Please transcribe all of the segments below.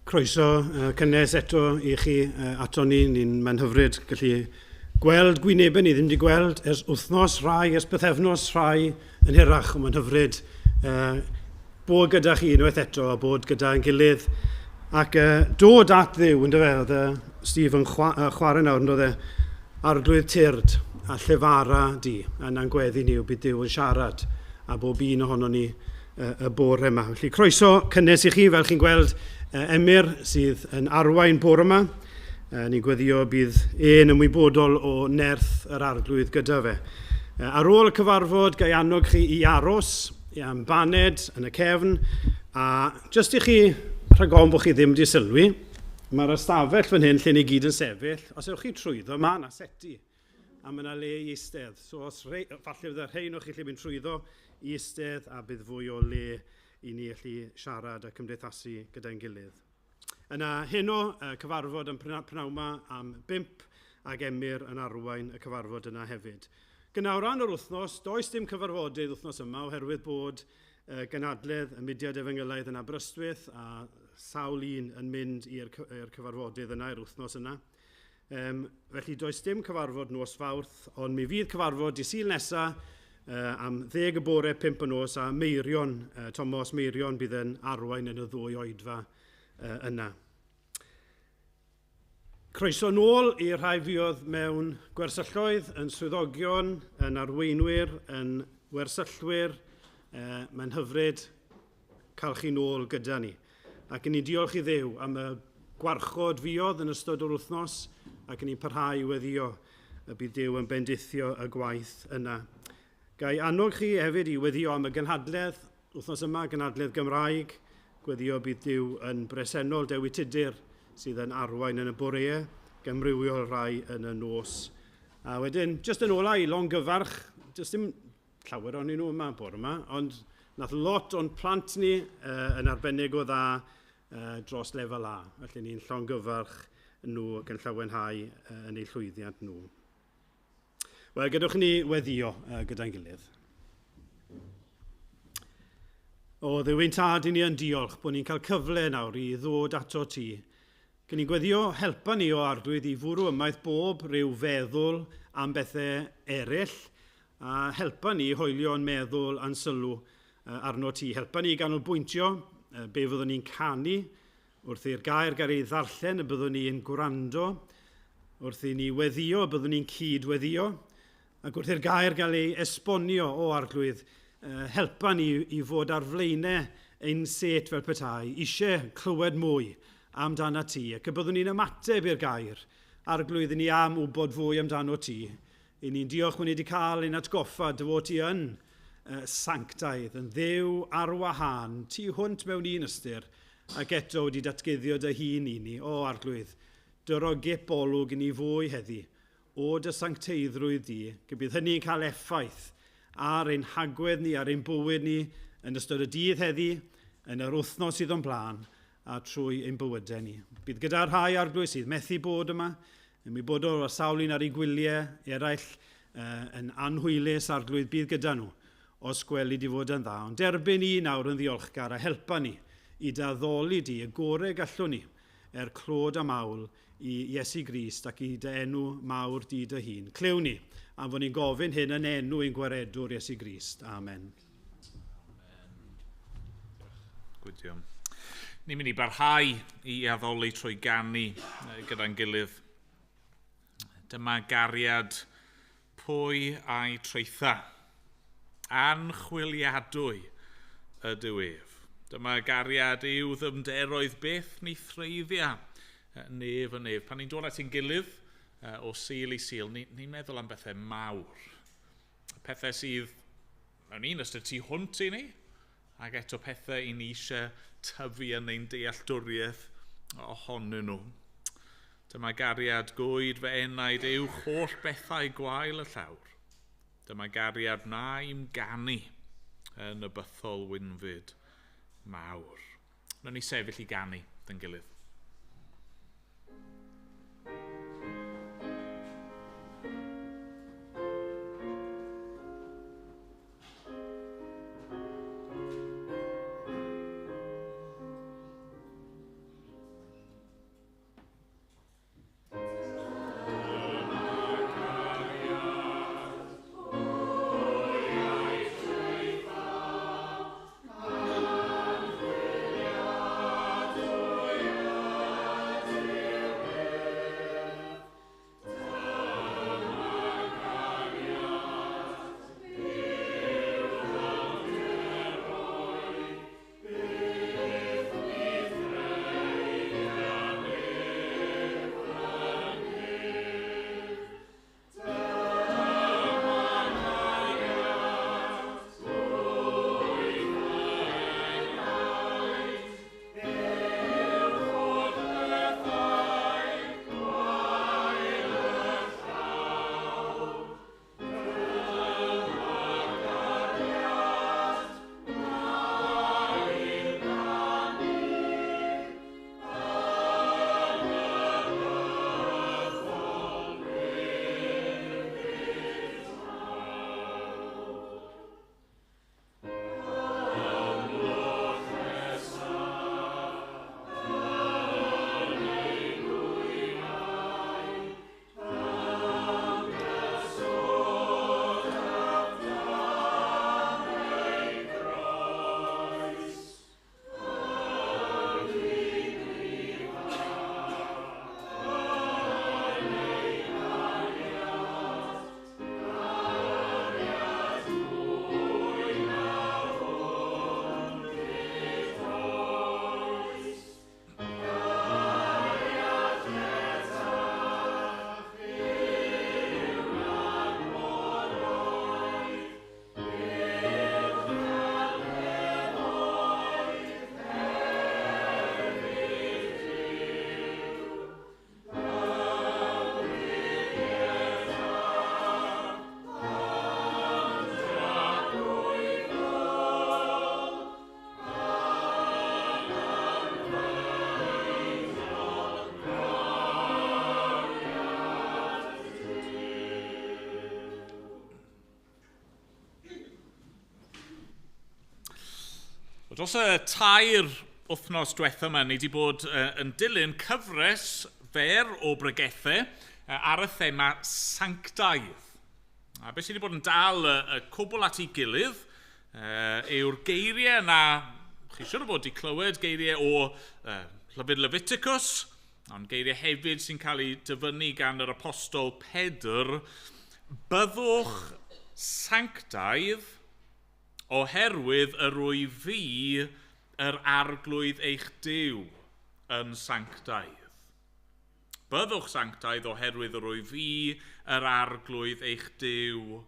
Croeso cynnes eto i chi ato ni. Mae'n hyfryd gallu gweld gwynebau ni ddim wedi gweld ers wythnos rhai, ers bythefnos rhai yn hirach. Mae'n hyfryd bod gyda chi unwaith eto a bod gyda'n gilydd. Ac dod at Dduw, yn dyfe, oedd Steve yn chwarae nawr, yn oedd arglwydd tyrd a llefara di. A'n gweddi ni yw bydd Dduw yn siarad a bob un ohono ni y bore yma. Felly croeso cynnes i chi, fel chi'n gweld Emyr sydd yn arwain bore yma. Ni'n gweddio bydd yn ymwybodol o nerth yr arglwydd gyda fe. Ar ôl y cyfarfod, gai annog chi i aros, am baned yn y cefn, a jyst i chi rhagofn bod chi ddim wedi sylwi, mae'r ystafell fan hyn lle ni gyd yn sefyll. Os ewch chi trwyddo, mae yna seti, a mae yna le i eistedd. So os falle bydd y rhain o'ch chi lle mynd trwyddo i eistedd, a bydd fwy o le i ni allu siarad a cymdeithasu gyda'n gilydd. Yna heno cyfarfod yn prynawn yma am 5 ac Emyr yn arwain y cyfarfod yna hefyd. Gynnawr ran o'r wythnos, does dim cyfarfodydd wythnos yma oherwydd bod gynadledd y mudiad Efengylaidd yn Aberystwyth a sawl un yn mynd i'r cyfarfodydd yna, i'r wythnos yna. Felly does dim cyfarfod nos Fawrth, ond mi fydd cyfarfod i Sul nesaf am 10 y bore, 5 y nos, a Meirion, Thomas Meirion bydd yn arwain yn y 2 oedfa yna. Croeso nôl i rhai fiodd mewn gwersylloedd, yn swyddogion, yn arweinwyr, yn wersyllwyr. Mae'n hyfryd cael chi nôl gyda ni. Ac yn ni diolch i Dduw am y gwarchod fiodd yn ystod o'r wythnos, ac yn ni'n parhau i weddio y bydd Duw yn bendithio y gwaith yna. Gai annog chi hefyd i weddio am y gynhadledd, wythnos yma, gynhadledd Gymraeg, gweddio bydd Duw yn bresennol Dewi Tudur sydd yn arwain yn y boreau, gemrywio rhai yn y nos. A wedyn, jyst yn ola i longyfarch, jyst dim llawer o'n nhw yma bore yma, ond nath lot o'n plant ni yn arbennig o dda dros lefel A. Felly ni'n llongyfarch nhw ac yn llawenhau yn eu llwyddiant nhw. Wel, gadwch ni weddio gyda'n gilydd. O Dduwyn Tad, i ni yn diolch bod ni'n cael cyfle nawr i ddod ato ti. Cyn ni gweddio helpa ni o arglwydd i fwrw ymaith bob rhyw feddwl am bethau eraill, a helpa ni hoelio'n meddwl a'n sylw arno ti. Helpa ni ganolbwyntio be fyddwn ni'n canu, wrth i'r gair gael ei ddarllen y byddwn ni'n gwrando, wrth i ni weddio y byddwn ni'n cydweddio, ac wrth i'r gair gael ei esbonio o arglwydd, helpa ni i fod ar flaenau ein set fel petai, eisiau clywed mwy amdana ti, ac y byddwn ni'n ymateb i'r gair, arglwydd i ni am wybod fwy amdano ti. I ni'n diolch bod ni wedi cael ein atgoffa dy fod ti yn sanctaidd, yn ddew ar wahân, ti hwnt mewn un ystyr, ac eto wedi datguddio dy hun i ni, o arglwydd, dyrogip olwg i ni fwy heddi, o dy sancteiddrwydd di, gybydd hynny'n cael effaith ar ein hagwedd ni, ar ein bywyd ni, yn ystod y dydd heddi, yn yr wythnos sydd o'n blaen, a trwy ein bywydau ni. Bydd gyda'r rhai arglwydd sydd methu bod yma, yn wybodol o sawl un ar ei gwyliau eraill yn anhwylus arglwydd bydd gyda nhw, os gweli di fod yn dda. Ond derbyn ni nawr yn ddiolchgar a helpa ni i daddoli di y gorau gallwn ni clod a mawl i Iesu Grist ac i dy enw mawr di dy hun. Clyw ni, am fod ni'n gofyn hyn yn enw ein gwaredwr Iesu Grist. Amen. Gwydio. Ni'n mynd i barhau i addoli trwy ganu gyda'n gilydd. Dyma gariad pwy a'i treitha. Anchwiliadwy ydw ef. Dyma gariad yw ddymderoedd beth ni threiddiau nef yn nef. Pan ni'n dod at ein gilydd o sil i sil, ni'n meddwl am bethau mawr. Pethau sydd mewn un ystod tu hwnt i ni, ac eto pethau i ni eisiau tyfu yn ein dealltwriaeth ohonyn nhw. Dyma gariad gwyd fy enaid yw holl bethau gwael y llawr. Dyma gariad na i'm ganu yn y bythol wynfyd mawr. Nw'n ni sefyll i ganu dyn gilydd. Dros y tair wythnos diwethaf yma, ni wedi bod yn dilyn cyfres fer o bregethau ar y thema sanctaidd. A beth sydd wedi bod yn dal y cwbl at ei gilydd yw'r geiriau na, chi siŵr o fod wedi clywed geiriau o llyfr Leviticus, ond geiriau hefyd sy'n cael ei dyfynnu gan yr apostol Pedr, byddwch sanctaidd oherwydd yr rwy fi yr arglwydd eich Duw yn sanctaidd. Byddwch sanctaidd oherwydd yr rwy fi yr arglwydd eich Duw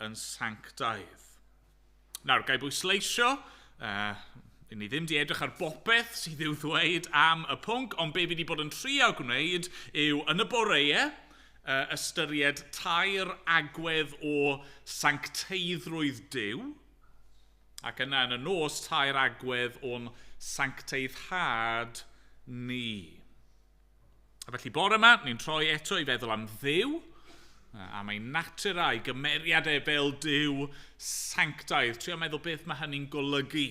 yn sanctaidd. Nawr, gai bwysleisio, ni ddim wedi edrych ar bopeth sydd i'w ddweud am y pwnc, ond be fi wedi bod yn trio gwneud yw yn y boreau ystyried tair agwedd o sancteiddrwydd Duw, ac yna yn y nos tair agwedd o'n sancteiddhad ni. A felly bore yma, ni'n troi eto i feddwl am Dduw, am ei natur a'i gymeriadau fel Duw sanctaidd. Trio meddwl beth mae hynny'n golygu.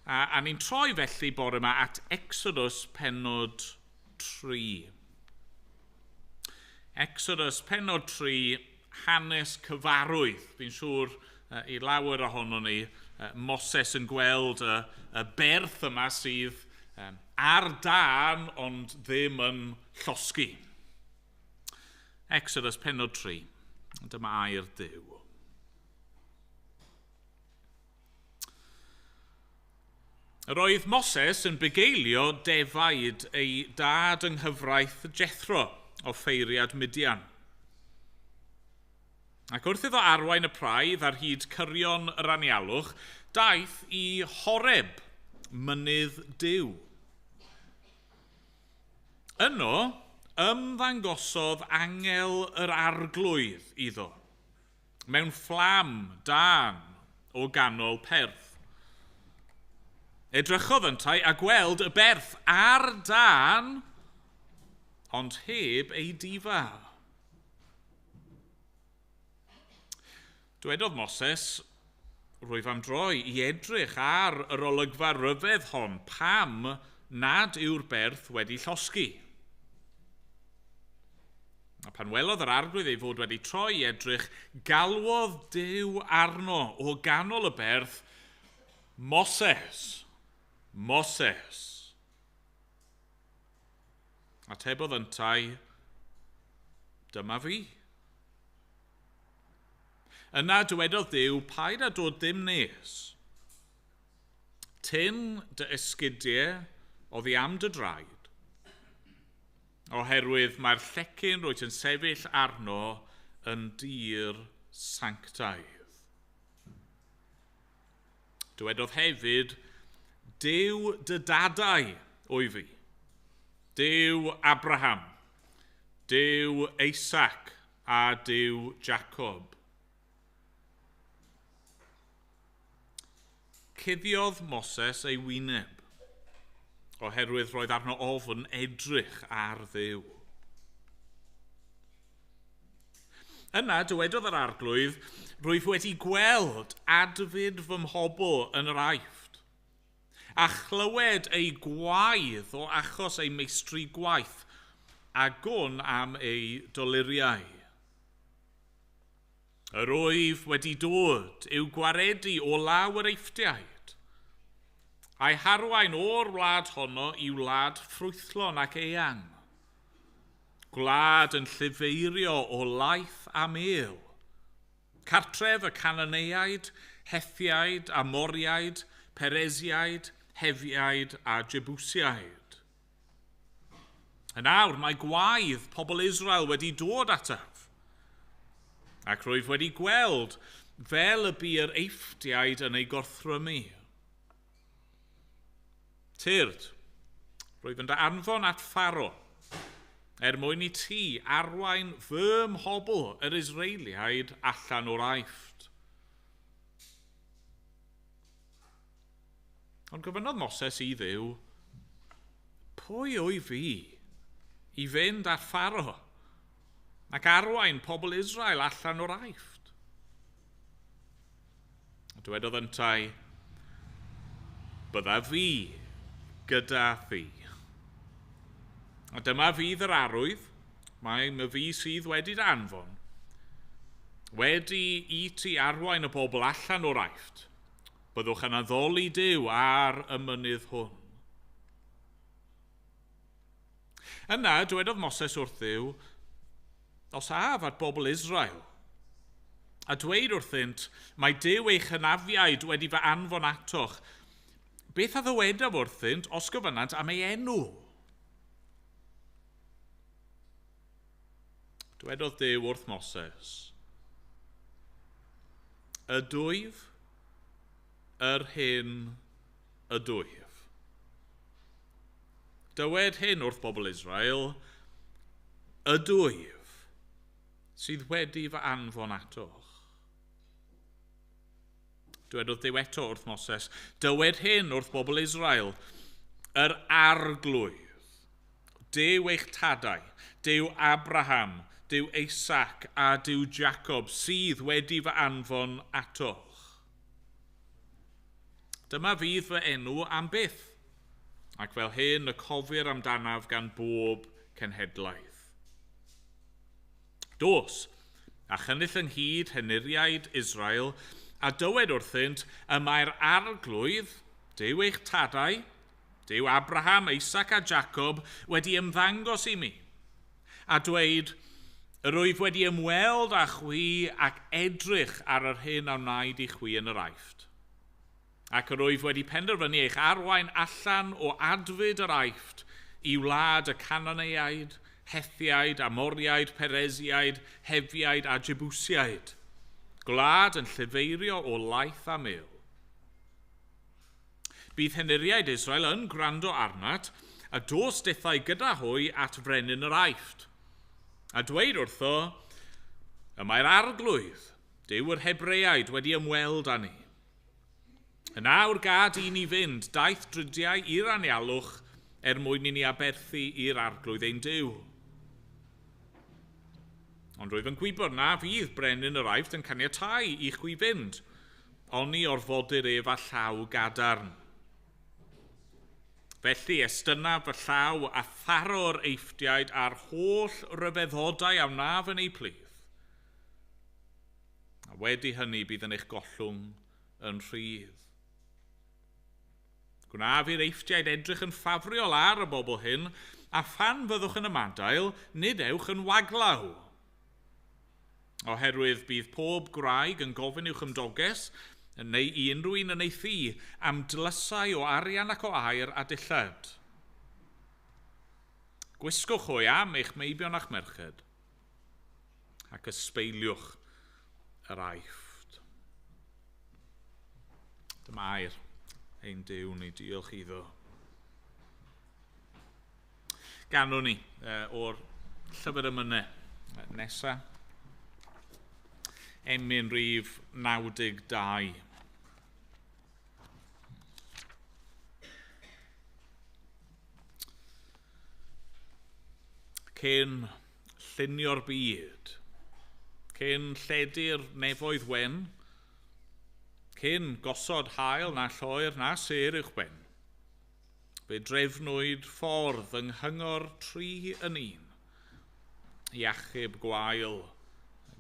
A ni'n troi felly bore yma at Exodus pennod 3. Exodus pennod 3, hanes cyfarwydd. Fi'n siŵr i lawer ohono ni, Moses yn gweld y berth yma sydd ar dan ond ddim yn llosgi. Exodus pennod 3. Dyma air Duw. Yr oedd Moses yn bugeilio defaid ei dad yng nghyfraith Jethro o ffeiriad Midian. Ac wrth iddo arwain y praidd ar hyd cyrion yr anialwch, daeth i Horeb, mynydd Duw. Yno, ymddangosodd angel yr arglwydd iddo, mewn fflam dan o ganol perth. Edrychodd yntai a gweld y berth ar dan, ond heb ei difa. Dwedodd Moses, rwyf am droi i edrych ar yr olygfa ryfedd hon pam nad yw'r berth wedi llosgi. A pan welodd yr arglwydd ei fod wedi troi i edrych, galwodd Duw arno o ganol y berth, Moses, Moses. Atebodd yntai, dyma fi. Yna dywedodd Duw, paid a dod dim nes. Tyn dy esgidiau oddi am dy draed, oherwydd mae'r llecyn rwyt yn sefyll arno yn dir sanctaidd. Dywedodd hefyd, Duw dy dadau o'i fi, Duw Abraham, Duw Isaac a Duw Jacob. Cuddiodd Moses ei wyneb, oherwydd roedd arno ofn edrych ar Dduw. Yna dywedodd yr arglwydd, rwyf wedi gweld adfyd fy mhobl yn yr aifft, a chlywed ei gwaedd o achos ei meistri gwaith, a gwn am ei doluriau. Yr wyf wedi dod i'w gwaredu o law yr eifftiaid, a'i harwain o'r wlad honno i wlad ffrwythlon ac eang, gwlad yn llyfeirio o laeth a mêl, cartref y Cananeiaid, Hethiaid, Amoriaid, Peresiaid, Hefiaid a Jebusiaid. Yn awr mae gwaedd pobl Israel wedi dod ataf, ac rwyf wedi gweld fel y bu'r eifftiaid yn ei gorthrymu. Tyrd, rwyf yn dy anfon at Pharo, mwyn i ti arwain fy mhobl yr Israeliaid allan o'r aifft. Ond gofynnodd Moses i Dduw, pwy o'i fi i fynd ar Pharo ac arwain pobl Israel allan o'r aifft? Dywedodd yntai, bydda fi gyda thi. A dyma fydd yr arwydd, mae my fi sydd wedi danfon, wedi I ti arwain y bobl allan o'r Aifft, byddwch yn addoli Duw ar y mynydd hwn. Yna, dywedodd Moses wrth Dduw, os af at bobl Israel, a dweud wrthynt, mae Duw eich hynafiaid wedi fy anfon atoch. Beth a ddywedaf wrthynt os gyfynant am ei enw? Dywedodd Duw wrth Moses, y dwyf, yr hyn, y dwyf. Dywed hyn wrth bobl Israel, y dwyf sydd wedi fy anfon atoch. Dywedodd Duw eto wrth Moses, dywed hyn wrth bobl Israel, yr arglwydd, Duw eich tadau, Duw Abraham, Duw Isaac a Duw Jacob sydd wedi fy anfon atoch. Dyma fydd fy enw am byth, ac fel hyn y cofir amdanaf gan bob cenhedlaeth. Dos, a chynnull ynghyd henuriaid Israel, a dywed wrthynt y mae'r arglwydd, Duw eich tadau, Duw Abraham, Isaac a Jacob wedi ymddangos I mi, a dweud, yr wyf wedi ymweld â chwi ac edrych ar yr hyn a wnaed I chwi yn yr Aifft. Ac yr wyf wedi penderfynu eich arwain allan o adfyd yr Aifft I wlad y Cananeiaid, Hethiaid, Amoriaid, Peresiaid, Hefiaid a Jebusiaid, gwlad yn llyfeirio o laeth a mil. Bydd henuriaid Israel yn gwrando arnat, a dos dethau gyda hwy at frenin yr Aifft. A dweud wrtho, y mae'r arglwydd, Duw yr Hebreaid wedi ymweld â ni. Yn awr gad I ni fynd, daeth drydiau i'r anialwch mwyn I ni aberthu i'r arglwydd ein Duw. Ond rwyf yn gwybod na fydd brenin yr Aifft yn caniatáu I chwi fynd, oni orfodir ef a llaw gadarn. Felly estyna fy llaw a tharo'r Eifftiaid a'r holl ryfeddodau a wnaf yn ei plydd. A wedi hynny bydd yn eich gollwng yn rhydd. Gwnaf i'r Eifftiaid edrych yn ffafriol ar y bobl hyn, a phan fyddwch yn y madael, nid ewch yn waglaw. Oherwydd bydd pob gwraig yn gofyn i'ch ymdoges, neu I unrhyw un yn ei thi, am dlysau o arian ac o air a dillad. Gwisgwch hwy am eich meibion a'ch merched, ac ysbeiliwch yr Aifft. Dyma air ein Duw ni, diolch iddo. Ganwn ni o'r llyfr ymynau nesaf. Emyn rhif 92. Cyn llunio'r byd, cyn lledu'r nefoedd wen, cyn gosod hael na lloer na ser i'ch ben, fe drefnwyd ffordd yng nghyngor tri yn un, I achub gwael,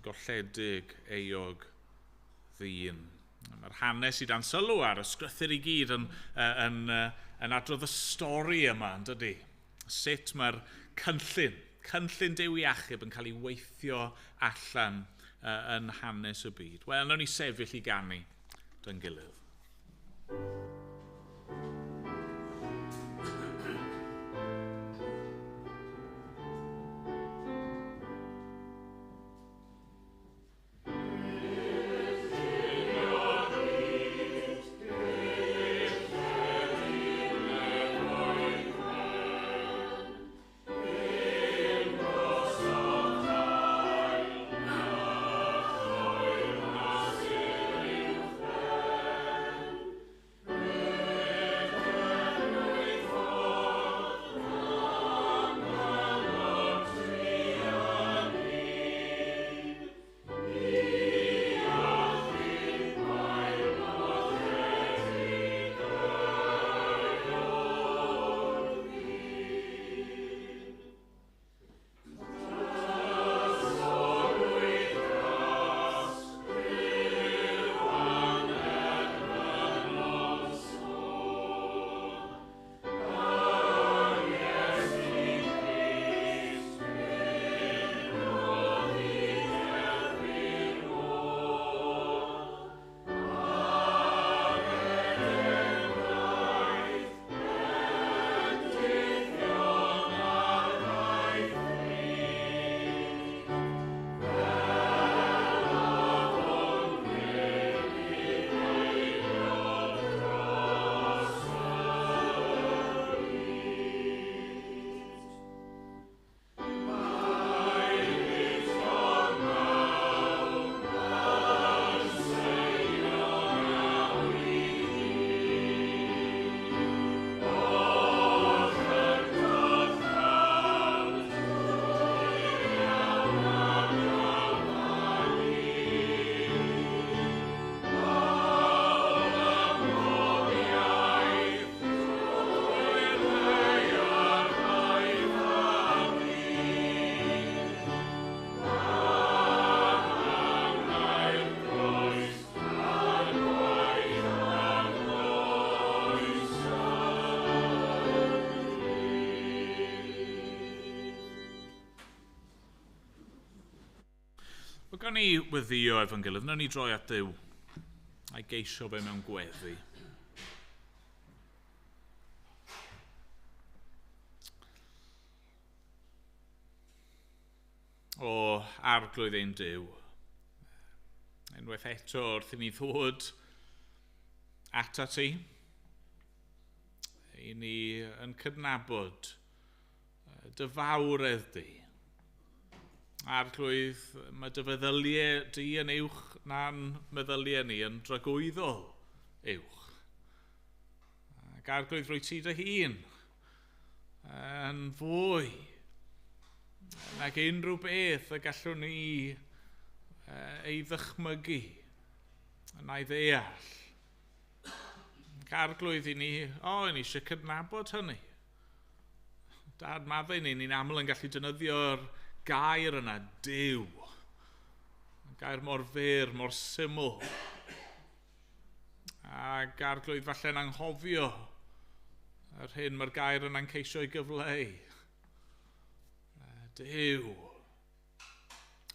golledig eog ddyn. Mae'r hanes I dan sylw ar ysgrythyr I gyd yn adrodd y stori yma, yn dydy. Sut mae'r cynllun Duw I achub yn cael ei weithio allan yn hanes y byd. Wel, nawn ni sefyll I ganu dy'n gilydd. Rhaid ni weddio efo'n gilydd, nawr ni droi at Duw a'i geisio fe mewn gweddi. O arglwydd ein Duw. Unwaith eto wrth i ni ddod ata ti, i ni yn cydnabod dy fawredd di. Arglwydd, mae dy feddyliau di yn uwch na'n meddyliau ni yn dragwyddol uwch. Ac arglwydd rwy ti dy hun yn fwy nag unrhyw beth y gallwn ni ei ddychmygu yn ei ddeall. Ac arglwydd i ni eisiau cydnabod hynny. Dad maddau ni'n aml yn gallu defnyddio'r gair yna, Duw. Gair mor fyr, mor syml. Ac arglwydd falle'n anghofio yr hyn mae'r gair yna'n ceisio ei gyfleu. Duw.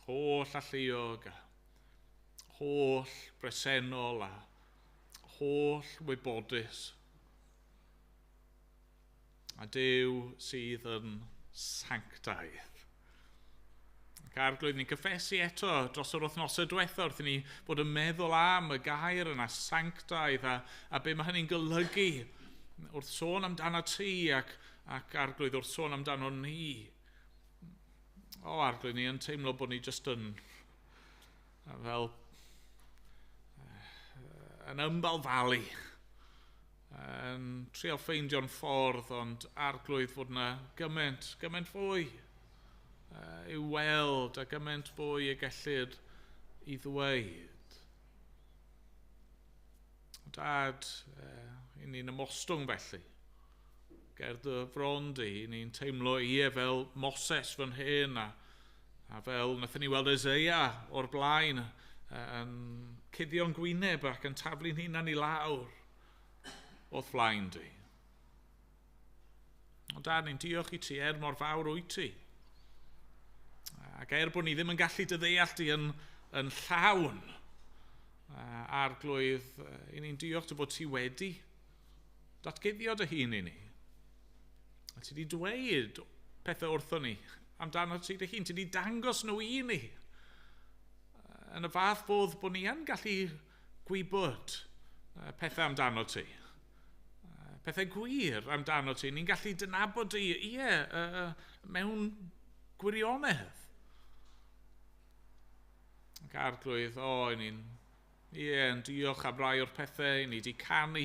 Holl alluog a holl bresennol a holl wybodus. A Duw sydd yn sanctaidd. Ac arglwydd ni'n cyffesu eto dros yr wythnosau diwethaf wrth i ni bod yn meddwl am y gair yna, sanctaidd, a be mae hynny'n golygu wrth sôn amdano ti ac arglwydd wrth sôn amdano ni. Arglwydd ni yn teimlo bod ni jyst yn fel yn ymbalfalu, yn trial ffeindio'n ffordd, ond arglwydd fod yna gymaint fwy i'w weld a gymaint fwy y gellir i ddweud. Dad, i ni'n ymostwng felly, ger dy fron di, i ni'n teimlo fel Moses fan hyn, a fel nathon ni weld Eseia o'r blaen yn cuddio'n gwyneb ac yn taflu'n hunan i lawr o'th flaen di. Ond Dad, ni'n diolch i ti mor fawr wyt ti. Ac bod ni ddim yn gallu dy ddeall di yn llawn, arglwydd, i ni'n diolch dy bod ti wedi datguddio dy hun i ni. A ti wedi dweud pethau wrtho ni amdano ti dy hun. Ti wedi dangos nhw i ni. Yn y fath bodd bod ni yn gallu gwybod pethau amdano ti. Pethau gwir amdano ti. Ni'n gallu dynabod ti, mewn gwirionedd. Ac arglwydd, ni'n diolch am rai o'r pethau ni wedi canu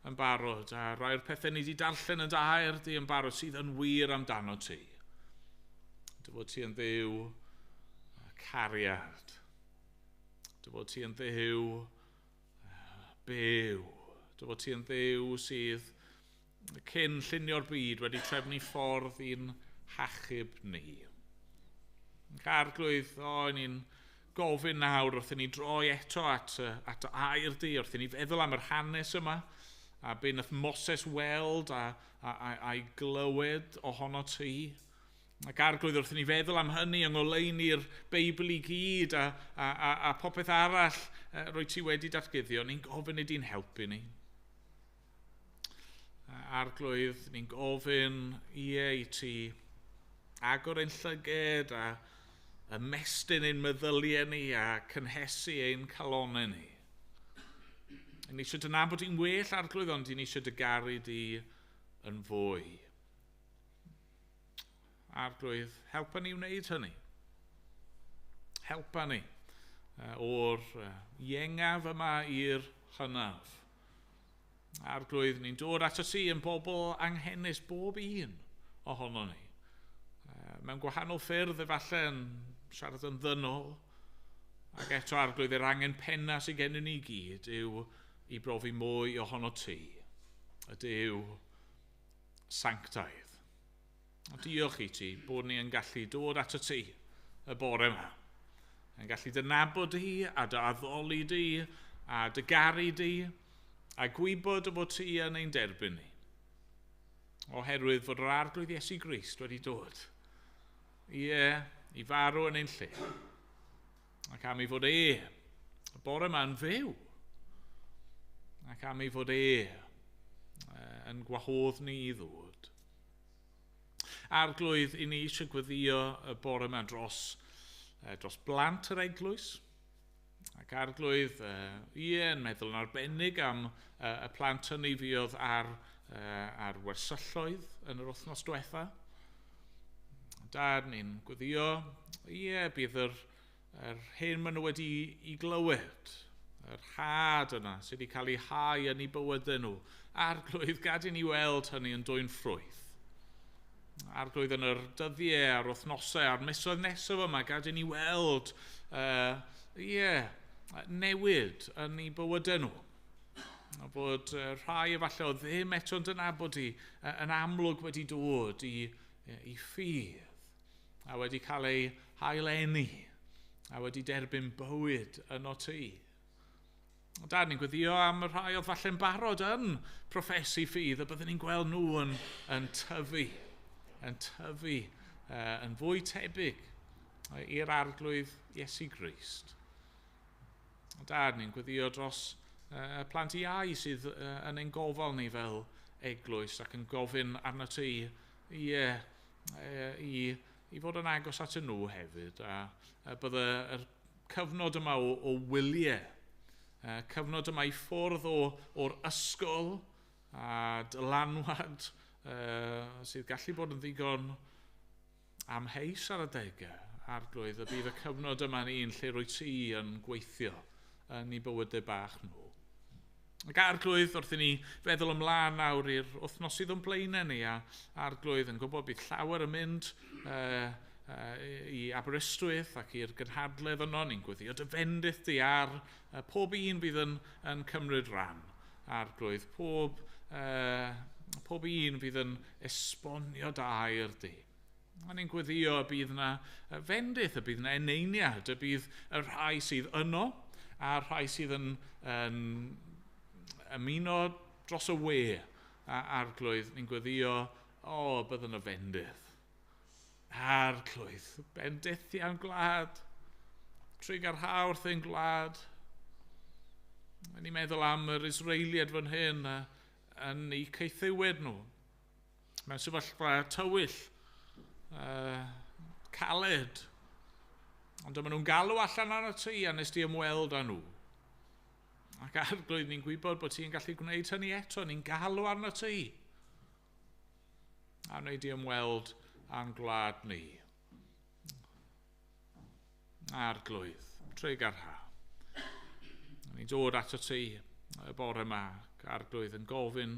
yn barod, a rai o'r pethau ni wedi darllen yn dair di yn barod sydd yn wir amdano ti. Dy fod ti yn Dduw cariad. Dy fod ti yn Dduw byw. Dy fod ti yn Dduw sydd cyn llunio'r byd wedi trefnu ffordd i'n hachub ni. Ac arglwydd, ni'n gofyn nawr wrth i ni droi eto at air di, wrth i ni feddwl am yr hanes yma, a be nath Moses weld a'i glywed ohono ti. Ac arglwydd wrth i ni feddwl am hynny yng ngoleuni'r Beibl i gyd a popeth arall rwy ti wedi datguddio, ni'n gofyn i di'n helpu ni. Arglwydd, ni'n gofyn i ti agor ein llyged a ymestyn ein meddyliau ni a cynhesu ein calonau ni. Ni eisiau dynabod i'n well, arglwydd, ond ni eisiau dy garu di yn fwy. Arglwydd, helpa ni wneud hynny. Helpa ni o'r iengaf yma i'r hynaf. Arglwydd, ni'n dod ato ti yn bobl anghennus bob un ohono ni. Mewn gwahanol ffyrdd efallai yn siarad yn ddynol, ac eto arglwydd yr angen penna sydd gen ni gyd yw i brofi mwy ohono ti, y Duw sanctaidd. A diolch i ti bod ni yn gallu dod ato ti y bore yma, yn gallu dynabod di a dy addoli di a dy garu di a gwybod y bod ti yn ein derbyn ni. Oherwydd fod yr arglwydd Iesu Grist wedi dod i farw yn ein lle, Ac am ei fod y bore yma'n fyw. Ac am ei fod yn gwahodd ni i ddod. Arglwydd i ni eisiau gweddio y bore yma dros blant yr eglwys. Ac arglwydd, yn meddwl yn arbennig am y plant hynny fuodd ar wersylloedd yn yr wythnos diwetha. Dad, ni'n gweddio, bydd yr hyn maen nhw wedi i glywed, yr had yna sydd wedi cael ei hau yn ei bywydau nhw. Arglwydd, gad i ni weld hynny yn dwy'n ffrwyth. Arglwydd yn yr dyddiau, a'r wythnosau, a'r misoedd nesaf yma, gad i ni weld newid yn ei bywydau nhw. A bod rhai efallai o ddim eto'n dynabod i yn amlwg wedi dod i ffydd a wedi cael ei haeleni a wedi derbyn bywyd yn o ti. Dad, ni'n gweddio am y rhai oedd falle'n barod yn proffesu ffydd a byddwn ni'n gweld nhw yn tyfu, yn fwy tebyg i'r arglwydd Iesu Grist. Dad, ni'n gweddio dros plant iau sydd yn ein gofal ni fel eglwys ac yn gofyn arno ti i fod yn agos at nhw hefyd. A bydde y cyfnod yma o wyliau, cyfnod yma i ffwrdd o'r ysgol a dylanwad sydd gallu bod yn ddigon amheus ar adegau. Arglwydd, y bydd y cyfnod yma ni'n lle rwy ti yn gweithio yn ei bywydau bach nhw. Ac arglwydd, wrth i ni feddwl ymlaen nawr i'r wythnos sydd o'n blaenau ni, a arglwydd yn gwybod bydd llawer yn mynd i Aberystwyth ac i'r gynhadledd yno, ni'n gweddio dyfendydd di ar pob un bydd yn cymryd ran. Arglwydd, pob un bydd yn esbonio da i'r di. A ni'n gweddio y bydd yna fendydd, y bydd yna eneiniad, y bydd y rhai sydd yno, a'r rhai sydd yn ymuno dros y we. Arglwydd, ni'n gweddio, bydd yna fendydd. Arglwydd, bendithiau'n gwlad, trig ar hawrth ein gwlad. Ni'n meddwl am yr Israeliad fan hyn yn eu ceithiwyd nhw. Mewn sefyllfa tywyll, caled. Ond dyma nhw'n galw allan ar y ti a nes di ymweld â nhw. Ac arglwydd, ni'n gwybod bod ti'n gallu gwneud hynny eto, ni'n galw arno ti. A wneud di ymweld a'n gwlad ni. Arglwydd, trig ar ha. Ni'n dod ato ti y bore yma, arglwydd yn gofyn,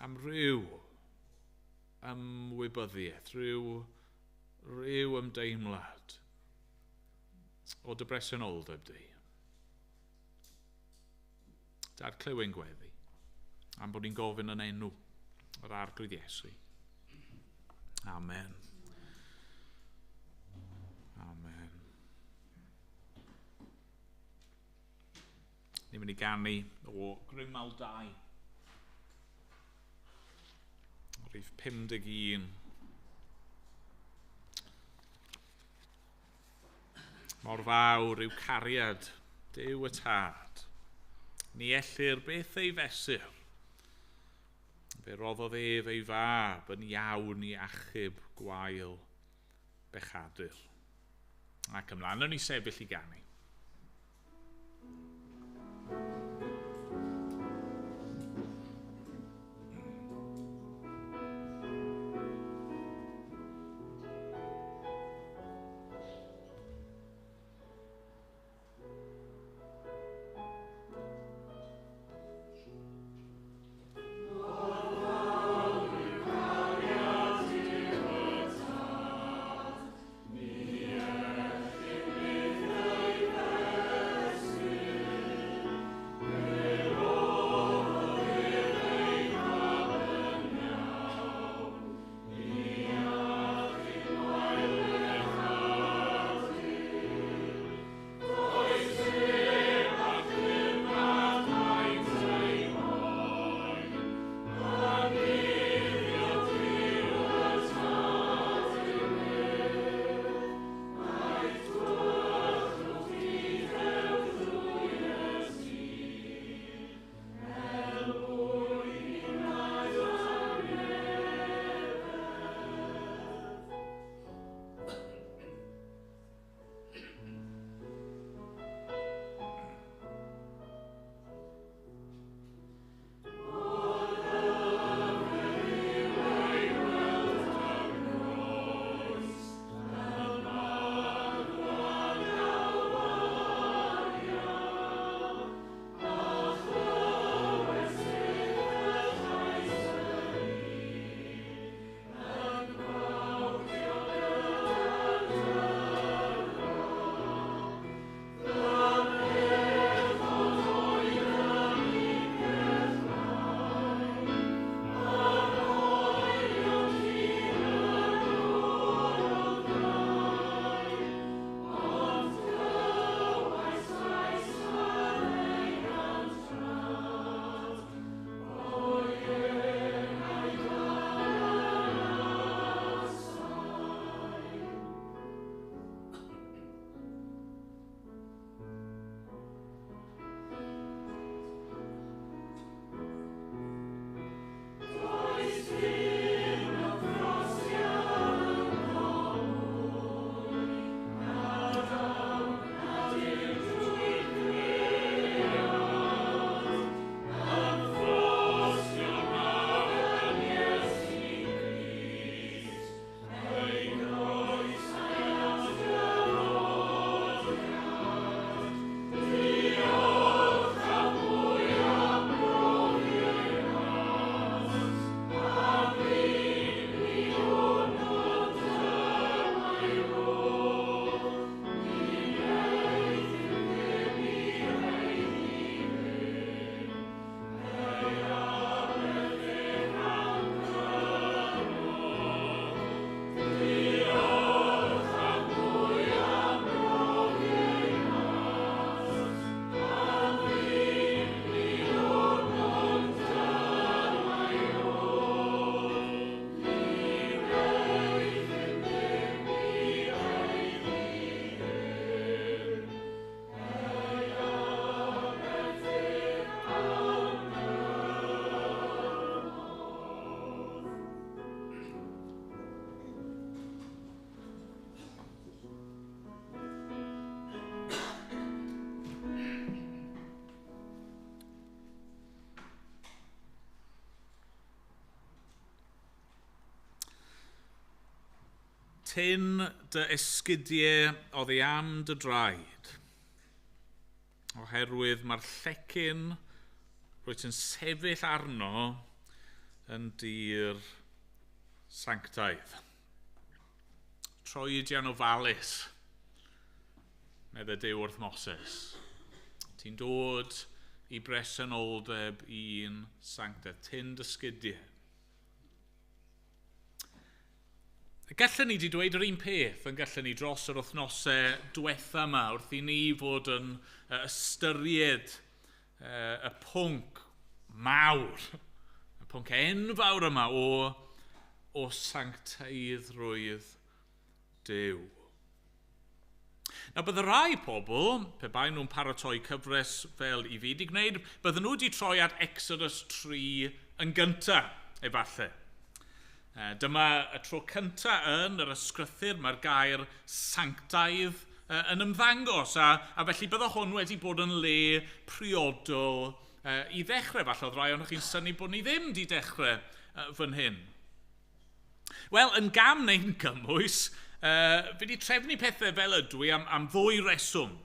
am ryw ymwybyddiaeth, ryw ymdeimlad o dy bresenoldeb di. Dad, clywyn gweddi am bod ni'n gofyn yn enw yr arglwydd Iesu. Amen. Amen. Ni'n mynd i ganu o Cwmpawd 2. Rhif 51. Mor fawr yw cariad Duw y Tad. Ni ellir beth ei fesur. Fe roddodd ef ei fab yn iawn i achub gwael bechadur. Ac ymlaen yn ei sefyll i ganu. tyn dy esgidiau oddi am dy draed, oherwydd mae'r llecyn rwyt yn sefyll arno yn dir sanctaidd. Troedian ofalus, medde Duw wrth Moses. Ti'n dod i bresenoldeb un sanctaidd, tyn dy esgidiau. Gallwn ni wedi dweud yr un peth yn gallwn ni dros yr wythnosau diwetha yma wrth i ni fod yn ystyried y pwnc mawr, y pwnc enfawr yma o sancteiddrwydd Duw. Nawr bydd y rai pobl, pe bai nhw'n paratoi cyfres fel i fi wedi gwneud, bydden nhw wedi troi at Exodus 3 yn gyntaf, efallai. Dyma y tro cyntaf yn yr ysgrythyr, mae'r gair sanctaidd yn ymddangos, a felly bydde hwn wedi bod yn le priodol i ddechrau. Falle oedd rai o'ch chi'n synnu bod ni ddim wedi dechrau fan hyn. Wel, yn gam neu'n gymwys, fi wedi trefnu pethau fel ydw i am ddwy reswm.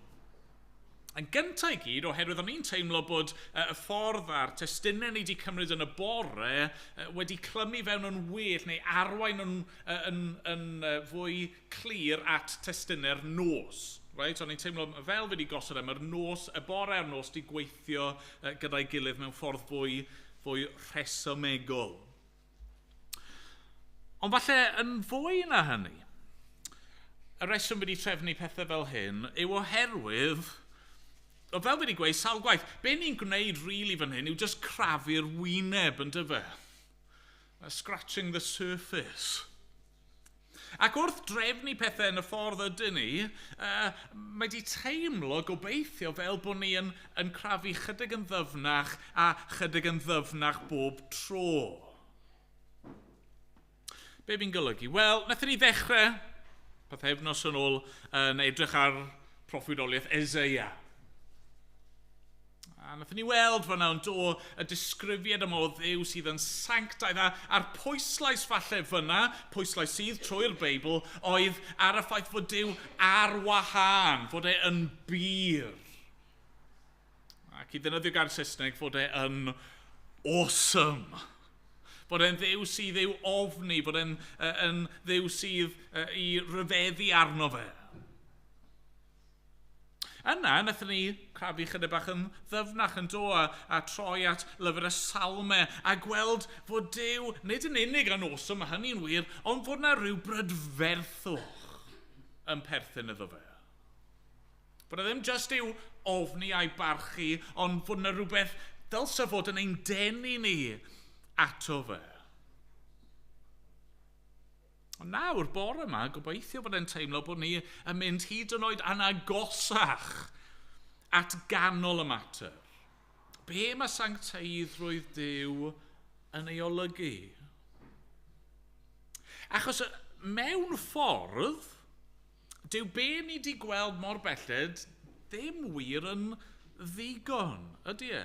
Yn gyntaf i gyd, oherwydd o'n i'n teimlo bod y ffordd a'r testunau ni wedi cymryd yn y bore wedi clymu fewn yn well neu arwain yn fwy clir at testunau'r nos. Right? O'n i'n teimlo fel fi wedi gosod am yr nos, y bore a'r nos wedi gweithio gyda'i gilydd mewn ffordd fwy rhesymegol. Ond falle yn fwy na hynny, y reswm wedi trefnu pethau fel hyn yw oherwydd, o fel wedi gweud sawl gwaith, be ni'n gwneud really fan hyn yw just crafu'r wyneb yn dyfa. Scratching the surface. Ac wrth drefnu pethau yn y ffordd ydyn ni, mae wedi teimlo gobeithio fel bod ni yn crafu chydig yn ddyfnach a chydig yn ddyfnach bob tro. Be fi'n golygu? Wel, nathon ni ddechrau pythefnos yn ôl yn edrych ar proffwydoliaeth Eseia. A nathon ni weld fan'na yn do y disgrifiad yma o Dduw sydd yn sanctaidd a'r pwyslais falle fyna, pwyslais sydd trwy'r Beibl, oedd ar y ffaith fod Duw ar wahân, fod e yn bir. Ac i ddefnyddio gair Saesneg, fod e yn awesome. Bod e'n Dduw sydd i'w ofni, bod e'n Dduw sydd i ryfeddu arno fe. Yna, nathon ni crafu chydig bach yn ddyfnach yn do a troi at lyfr y salmau a gweld fod Duw, nid yn unig yn awesome, mae hynny'n wir, ond fod yna rhyw brydferthwch yn perthyn iddo fe. Bod e ddim just i'w ofni a'i barchu, ond fod yna rhywbeth dylse fod yn ein denu ni ato fe. Ond nawr, bore yma, gobeithio bod e'n teimlo bod ni yn mynd hyd yn oed anagosach at ganol y mater. Be mae sancteiddrwydd Duw yn ei olygu? Achos mewn ffordd, dyw be ni wedi gweld mor belled ddim wir yn ddigon, ydy e?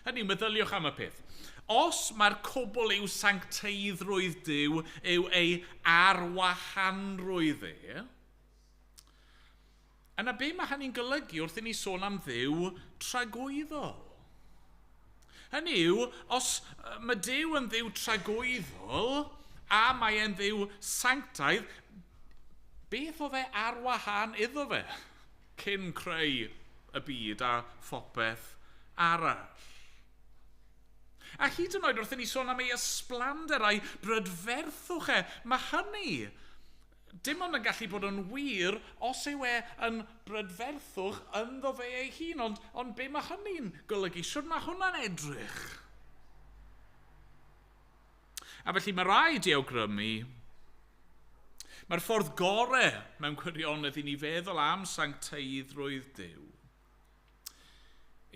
Hynny, meddyliwch am y peth. Os mae'r cwbl yw sancteiddrwydd Duw yw ei arwahanrwydd e, yna be mae hynny'n golygu wrth i ni sôn am Dduw tragwyddol? Hynny yw, os mae Duw yn Dduw tragwyddol a mae e'n Dduw sanctaidd, beth oedd e ar wahân iddo fe cyn creu y byd a phopeth arall? A hyd yn oed wrth i ni sôn am ei ysblander a'i brydferthwch e, mae hynny dim ond yn gallu bod yn wir os yw e yn brydferthwch ynddo fe ei hun, ond be mae hynny'n golygu? Sut mae hwnna'n edrych? A felly mae rhaid i awgrymu, mae'r ffordd gorau mewn gwirionedd i ni feddwl am sancteiddrwydd Duw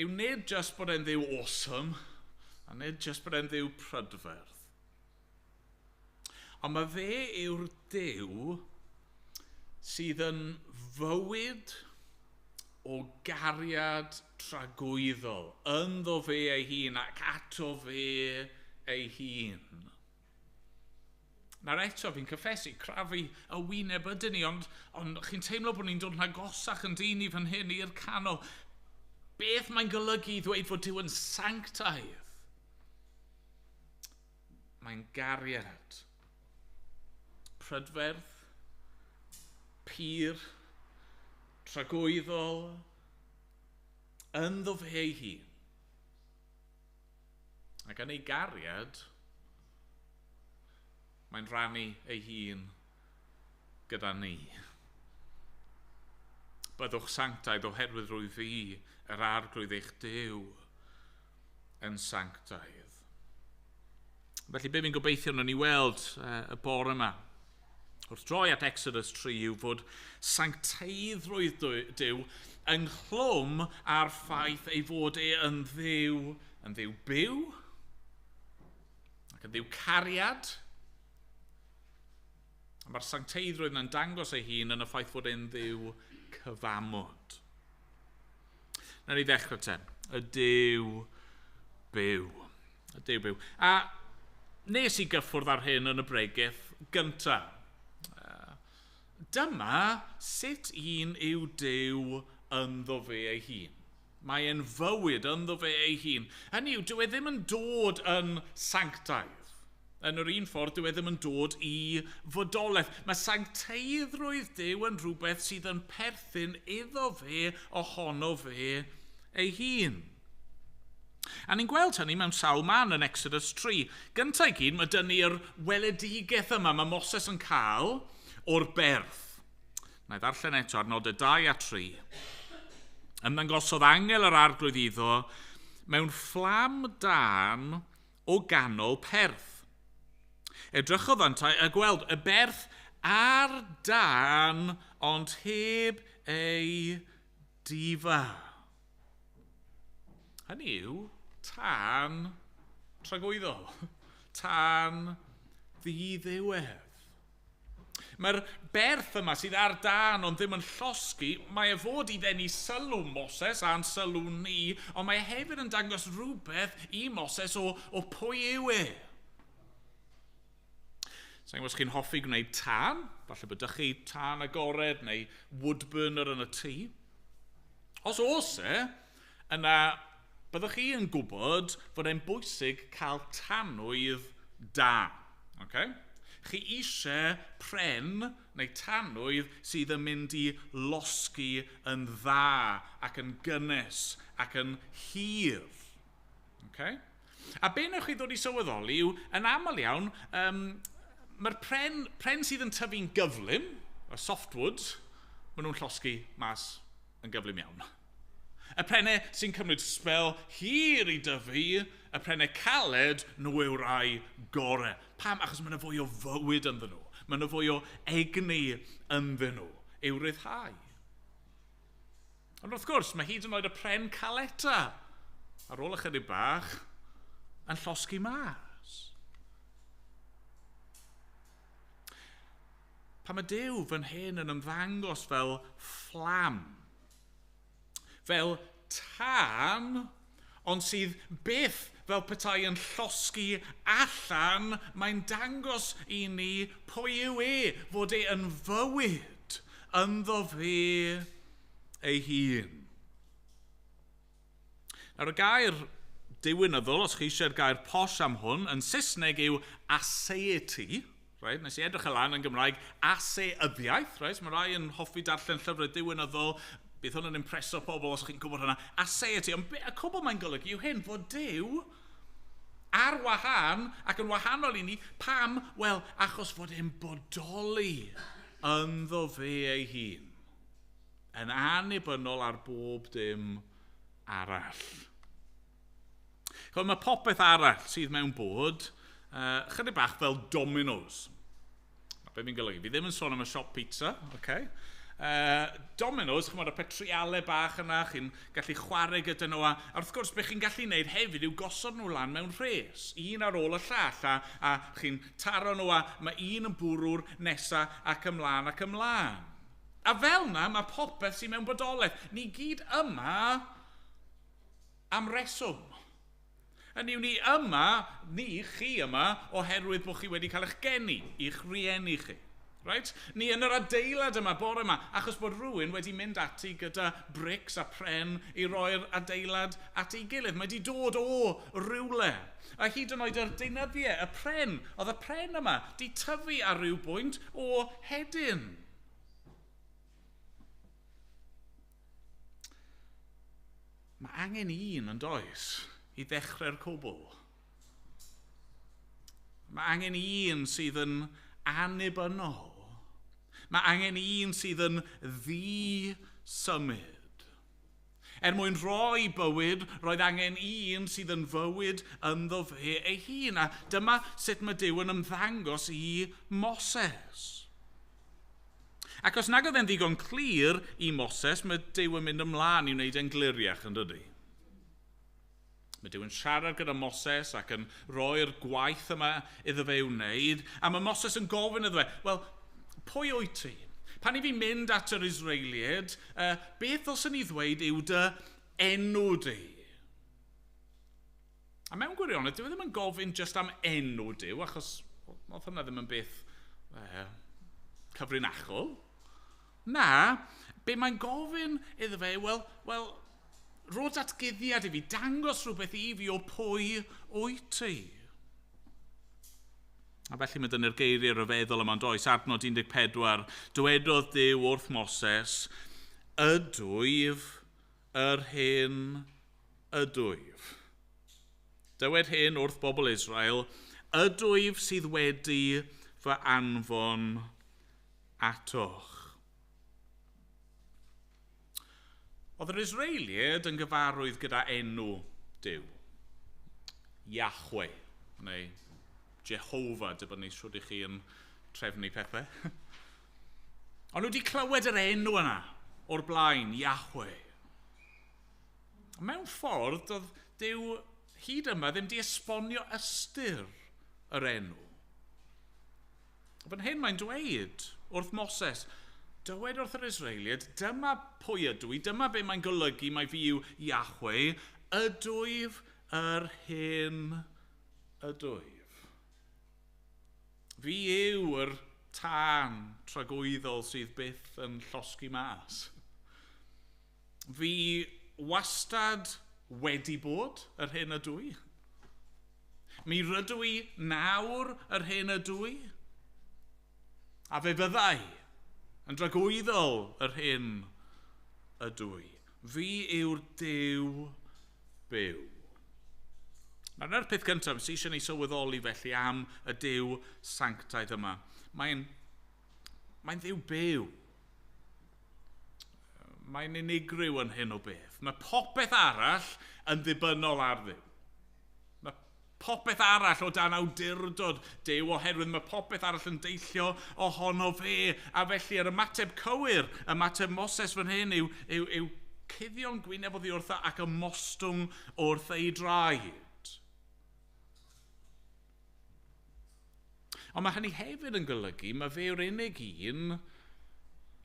yw nid just bod e'n Dduw awesome, a nid just bod e'n Dduw prydferth. Ond mae fe yw'r Duw sydd yn fywyd o gariad tragwyddol ynddo fe ei hun ac ato fe ei hun. Nawr eto, fi'n cyffesu crafu y wyneb ydyn ni, ond chi'n teimlo bod ni'n dod yn agosach yn dyn ni fan hyn i'r canol. Beth mae'n golygu i ddweud fod Duw yn sanctaidd? Mae'n gariad. Prydferth, pur, tragwyddol, ynddo fe ei hun. Ac yn ei gariad, mae'n rhannu ei hun gyda ni. Byddwch sanctaidd oherwydd rwy fi, yr arglwydd eich Duw, yn sanctaidd. Felly, be fi'n gobeithio nhw'n ni weld y bore yma, wrth droi at Exodus 3 yw fod sancteiddrwydd Duw ynghlwm ar ffaith ei fod yn dduw byw, ac yn dduw cariad. Mae'r sancteiddrwydd yn dangos ei hun yn y ffaith fod e'n dduw cyfamod. Na ni ddechrau te. Y Duw byw. Y Duw byw. A nes i gyffwrdd ar hyn yn y bregaeth gyntaf. Dyma sut un yw Duw ynddo fe ei hun. Mae e'n fywyd ynddo fe ei hun. Hynny yw, dyw e ddim yn dod yn sanctaidd. Yn yr un ffordd, dyw e ddim yn dod i fodolaeth. Mae sancteiddrwydd Duw yn rhywbeth sydd yn perthyn iddo fe, ohono fe ei hun. A ni'n gweld hynny mewn sawl man yn Exodus 3. Gyntaf i gyd, mae dyn ni'r weledigaeth yma mae Moses yn cael o'r berth. Na i ddarllen eto ar nodau 2 a 3. Ymddangosodd angel yr arglwydd iddo mewn fflam dan o ganol perth. Edrychodd yntau a gweld y berth ar dan ond heb ei difa. Hynny yw tân tragwyddol, tân ddiddiwedd. Mae'r berth yma sydd ar dan ond ddim yn llosgi, mae e fod i ddenu sylw Moses a'n sylw ni, ond mae e hefyd yn dangos rhywbeth i Moses o pwy yw e. Sa'n gwybod chi'n hoffi gwneud tân, falle byddwch chi tân agored neu wood burner yn y tŷ. Os oes yna byddwch chi yn gwybod fod e'n bwysig cael tanwydd da. Okay? Chi eisiau pren neu tanwydd sydd yn mynd i losgi yn dda ac yn gynnes ac yn hir. Okay? A be newch chi ddod i sylweddoli yw, yn aml iawn, mae'r pren sydd yn tyfu'n gyflym, y softwood, maen nhw'n llosgi mas yn gyflym iawn. Y prennau sy'n cymryd sbel hir i dyfu, y prennau caled, nhw yw'r rai gorau. Pam? Achos mae yna fwy o fywyd ynddyn nhw. Mae yna fwy o egni ynddyn nhw. I'w ryddhau. Ond wrth gwrs, mae hyd yn oed y pren caleta, ar ôl ychydig bach, yn llosgi mas. Pan mae Duw fan hyn yn ymddangos fel fflam, fel tân, ond sydd byth fel petai yn llosgi allan, mae'n dangos i ni pwy yw e, fod e yn fywyd ynddo fe ei hun. Nawr y gair diwynyddol, os chi eisiau'r gair posh am hwn, yn Saesneg yw aseity. Right? Nes i edrych lan yn Gymraeg, aseyddiaeth. Right? Mae rai yn hoffi darllen llyfrau diwynyddol, bydd hwn yn impreso pobl os chi'n gwybod hynna. Aseity, ond y cwbl mae'n golygu yw hyn, fod Duw ar wahân ac yn wahanol i ni. Pam? Wel, achos fod e'n bodoli ynddo fe ei hun. Yn annibynnol ar bob dim arall. Mae popeth arall sydd mewn bod, chydig bach fel Domino's. Be fi'n golygu? Fi ddim yn sôn am y siop pizza, okay? Domino's, chymod y petriale bach yna, chi'n gallu chwarae gyda nhw, a wrth gwrs beth chi'n gallu gwneud hefyd yw gosod nhw lan mewn rhes, un ar ôl y llall, a chi'n taro nhw, a mae un yn bwrw'r nesa ac ymlaen ac ymlaen. A fel na, mae popeth sy'n mewn bodolaeth. Ni gyd yma am reswm. Hynny yw chi yma, oherwydd bod chi wedi cael eich geni, i'ch rieni chi. Right? Ni yn yr adeilad yma bore yma, achos bod rhywun wedi mynd ati gyda brics a pren i roi'r adeilad at ei gilydd. Mae wedi dod o rywle. A hyd yn oed yr deunyddiau, oedd y pren yma di tyfu ar ryw bwynt o hedyn. Mae angen un yn does i ddechrau'r cwbl. Mae angen un sydd yn annibynnol. Mae angen un sydd yn ddi-symud. Mwyn roi bywyd, roedd angen un sydd yn fywyd ynddo fe ei hun. A dyma sut mae Duw yn ymddangos i Moses. Ac os nag oedd e'n ddigon clir i Moses, mae Duw yn mynd ymlaen i wneud e'n gliriach yn dydy. Mae Duw yn siarad gyda Moses ac yn rhoi'r gwaith yma iddo fe wneud. A mae Moses yn gofyn iddo fe, wel, pwy wyt ti? Pan i fi mynd at yr Israeliad, beth ddylswn i ddweud yw dy enw di? A mewn gwirionedd, Duw ddim yn gofyn just am enw Duw, achos oedd hynna ddim yn beth cyfrinachol. Na, be mae'n gofyn iddo fe, wel, rho datguddiad i fi, dangos rhywbeth i fi o pwy wyt ti. A felly mae dyna'r geiriau ryfeddol yma'n does, adnod 14. Dywedodd Duw wrth Moses, ydwyf yr hyn ydwyf. Dywed hyn wrth bobl Israel, ydwyf sydd wedi fy anfon atoch. Oedd yr Israeliad yn gyfarwydd gyda enw Duw. Yahweh, neu Jehovah, dibynnu siwr i chi yn trefnu pethau. Ond nhw wedi clywed yr enw yna o'r blaen, Yahweh. Mewn ffordd, oedd Duw hyd yma ddim di esbonio ystyr yr enw. Fan hyn mae'n dweud wrth Moses, dywed wrth yr Israeliad, dyma pwy ydw i, dyma be mae'n golygu mai fi yw Yahweh, ydwyf yr hyn ydwyf. Fi yw'r tân tragwyddol sydd byth yn llosgi mas. Fi wastad wedi bod yr hyn ydw i. Mi rydw i nawr yr hyn ydw i. A fe fyddai yn dragwyddol yr hyn ydw i. Fi yw'r Duw byw. Na'r peth cyntaf sy'n eisiau ni sylweddoli felly am y Duw sanctaidd yma. Mae'n Dduw byw. Mae'n unigryw yn hyn o beth. Mae popeth arall yn ddibynnol ar Dduw. Mae popeth arall o dan awdurdod Duw oherwydd mae popeth arall yn deillio ohono fe. A felly yr ymateb cywir, ymateb Moses fan hyn yw cuddio'n gwyneb oddi wrtho ac ymostwng wrth ei draed. Ond mae hynny hefyd yn golygu, mae fe yw'r unig un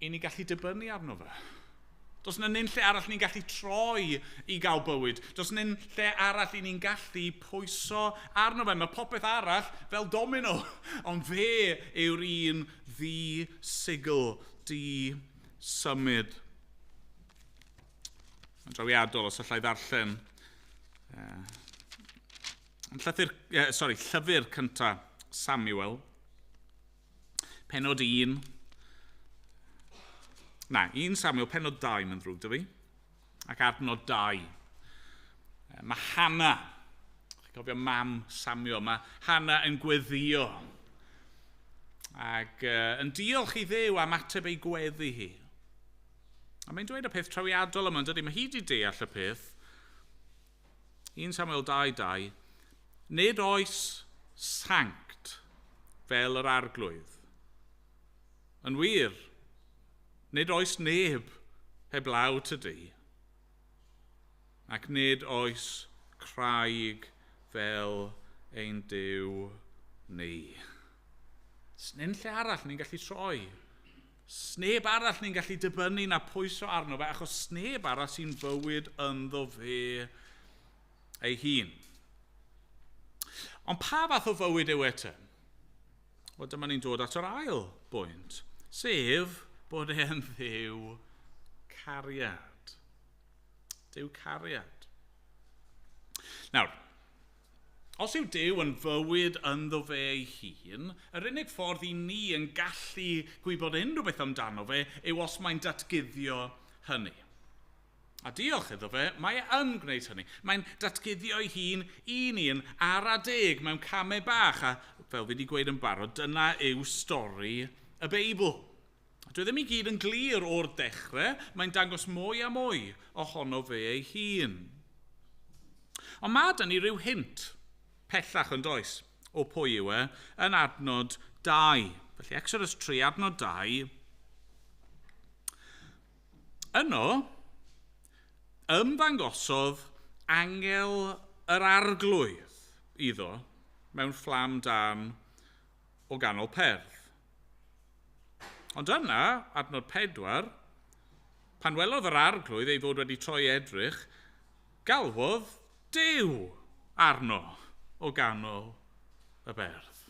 i ni gallu dibynnu arno fe. Does yna nyn lle arall ni'n gallu troi i gael bywyd. Does yna nyn lle arall i ni'n gallu pwyso arno fe. Mae popeth arall fel domino. Ond fe yw'r un ddi-sigl, di-symud. Yn drawiadol, os allai ddarllen. Llyfr cyntaf. Samuel, penod 1. 1 Samuel, penod 2, mae'n ddrwg dy fi. Ac adnod 2. Mae Hannah, chi'n cofio mam Samuel, mae Hannah yn gweddio. Ac yn diolch i Dduw am ateb ei gweddi hi. A mae'n dweud y peth trawiadol yma, dydy, mae hi di deall y peth. 1 Samuel 2:2. Nid oes sanct fel yr arglwydd. Yn wir, nid oes neb heblaw tydi, ac nid oes craig fel ein Duw ni. Snyn lle arall ni'n gallu troi. Sneb arall ni'n gallu dibynnu na pwyso arno fe, achos sneb arall sy'n fywyd ynddo fe ei hun. Ond pa fath o fywyd yw eto? Wel, dyma ni'n dod at yr ail bwynt, sef bod e'n dduw cariad. Duw cariad. Nawr, os yw Duw yn fywyd ynddo fe ei hun, yr unig ffordd i ni yn gallu gwybod unrhyw beth amdano fe yw os mae'n datguddio hynny. A diolch iddo fe, mae yn gwneud hynny. Mae'n datguddio ei hun i ni'n ara deg mewn camau bach, a fel fi wedi gweud yn barod, dyna yw stori y Beibl. Dwi ddim i gyd yn glir o'r dechrau, mae'n dangos mwy a mwy ohono fe ei hun. Ond mae dyn ni ryw hint pellach yn does o pwy yw e yn adnod 2. Felly Exodus 3, adnod 2. Yno, ymddangosodd angel yr arglwydd iddo mewn fflam dan o ganol perth. Ond yna, adnod 4, pan welodd yr arglwydd ei fod wedi troi edrych, galwodd Duw arno o ganol y berth.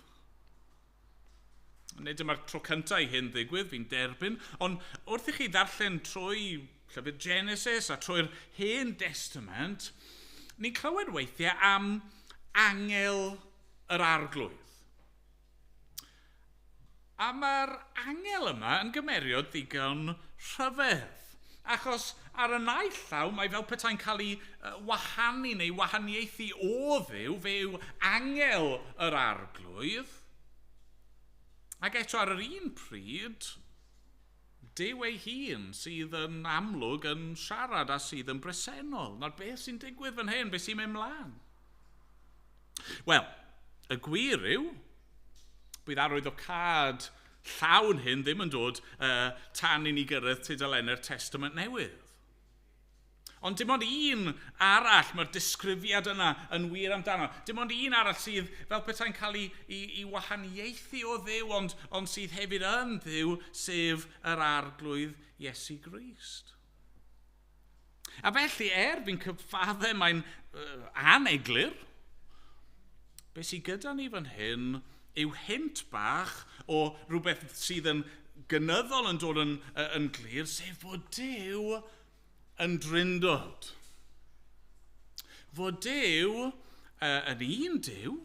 Nid yma'r tro cyntaf i hyn ddigwydd, fi'n derbyn, ond wrth i chi ddarllen trwy llyfr Genesis a trwy'r Hen Testament, ni'n clywed weithiau am angel yr arglwydd. A mae'r angel yma yn gymeriad ddigon rhyfedd. Achos ar y naill llaw, mae fel petai'n cael ei wahanu neu wahaniaethu o Dduw, fe yw angel yr arglwydd. Ac eto ar yr un pryd, Duw ei hun sydd yn amlwg yn siarad a sydd yn bresennol. Nawr beth sy'n digwydd fan hyn, beth sy'n mynd mlaen? Wel, y gwir yw, bydd arwyddocad llawn hyn ddim yn dod tan i ni gyrraedd tudalenau'r Testament Newydd. Ond dim ond un arall, mae'r disgrifiad yna yn wir amdano. Dim ond un arall sydd fel petai'n cael ei wahaniaethu o Dduw, ond sydd hefyd yn Dduw, sef yr arglwydd Iesu Grist. A felly, fi'n cyfadde mae'n aneglur, beth sydd gyda ni fan hyn yw hint bach o rhywbeth sydd yn gynyddol yn dod yn glir, sef fod Duw yn drindod. Fod Duw yn un Duw,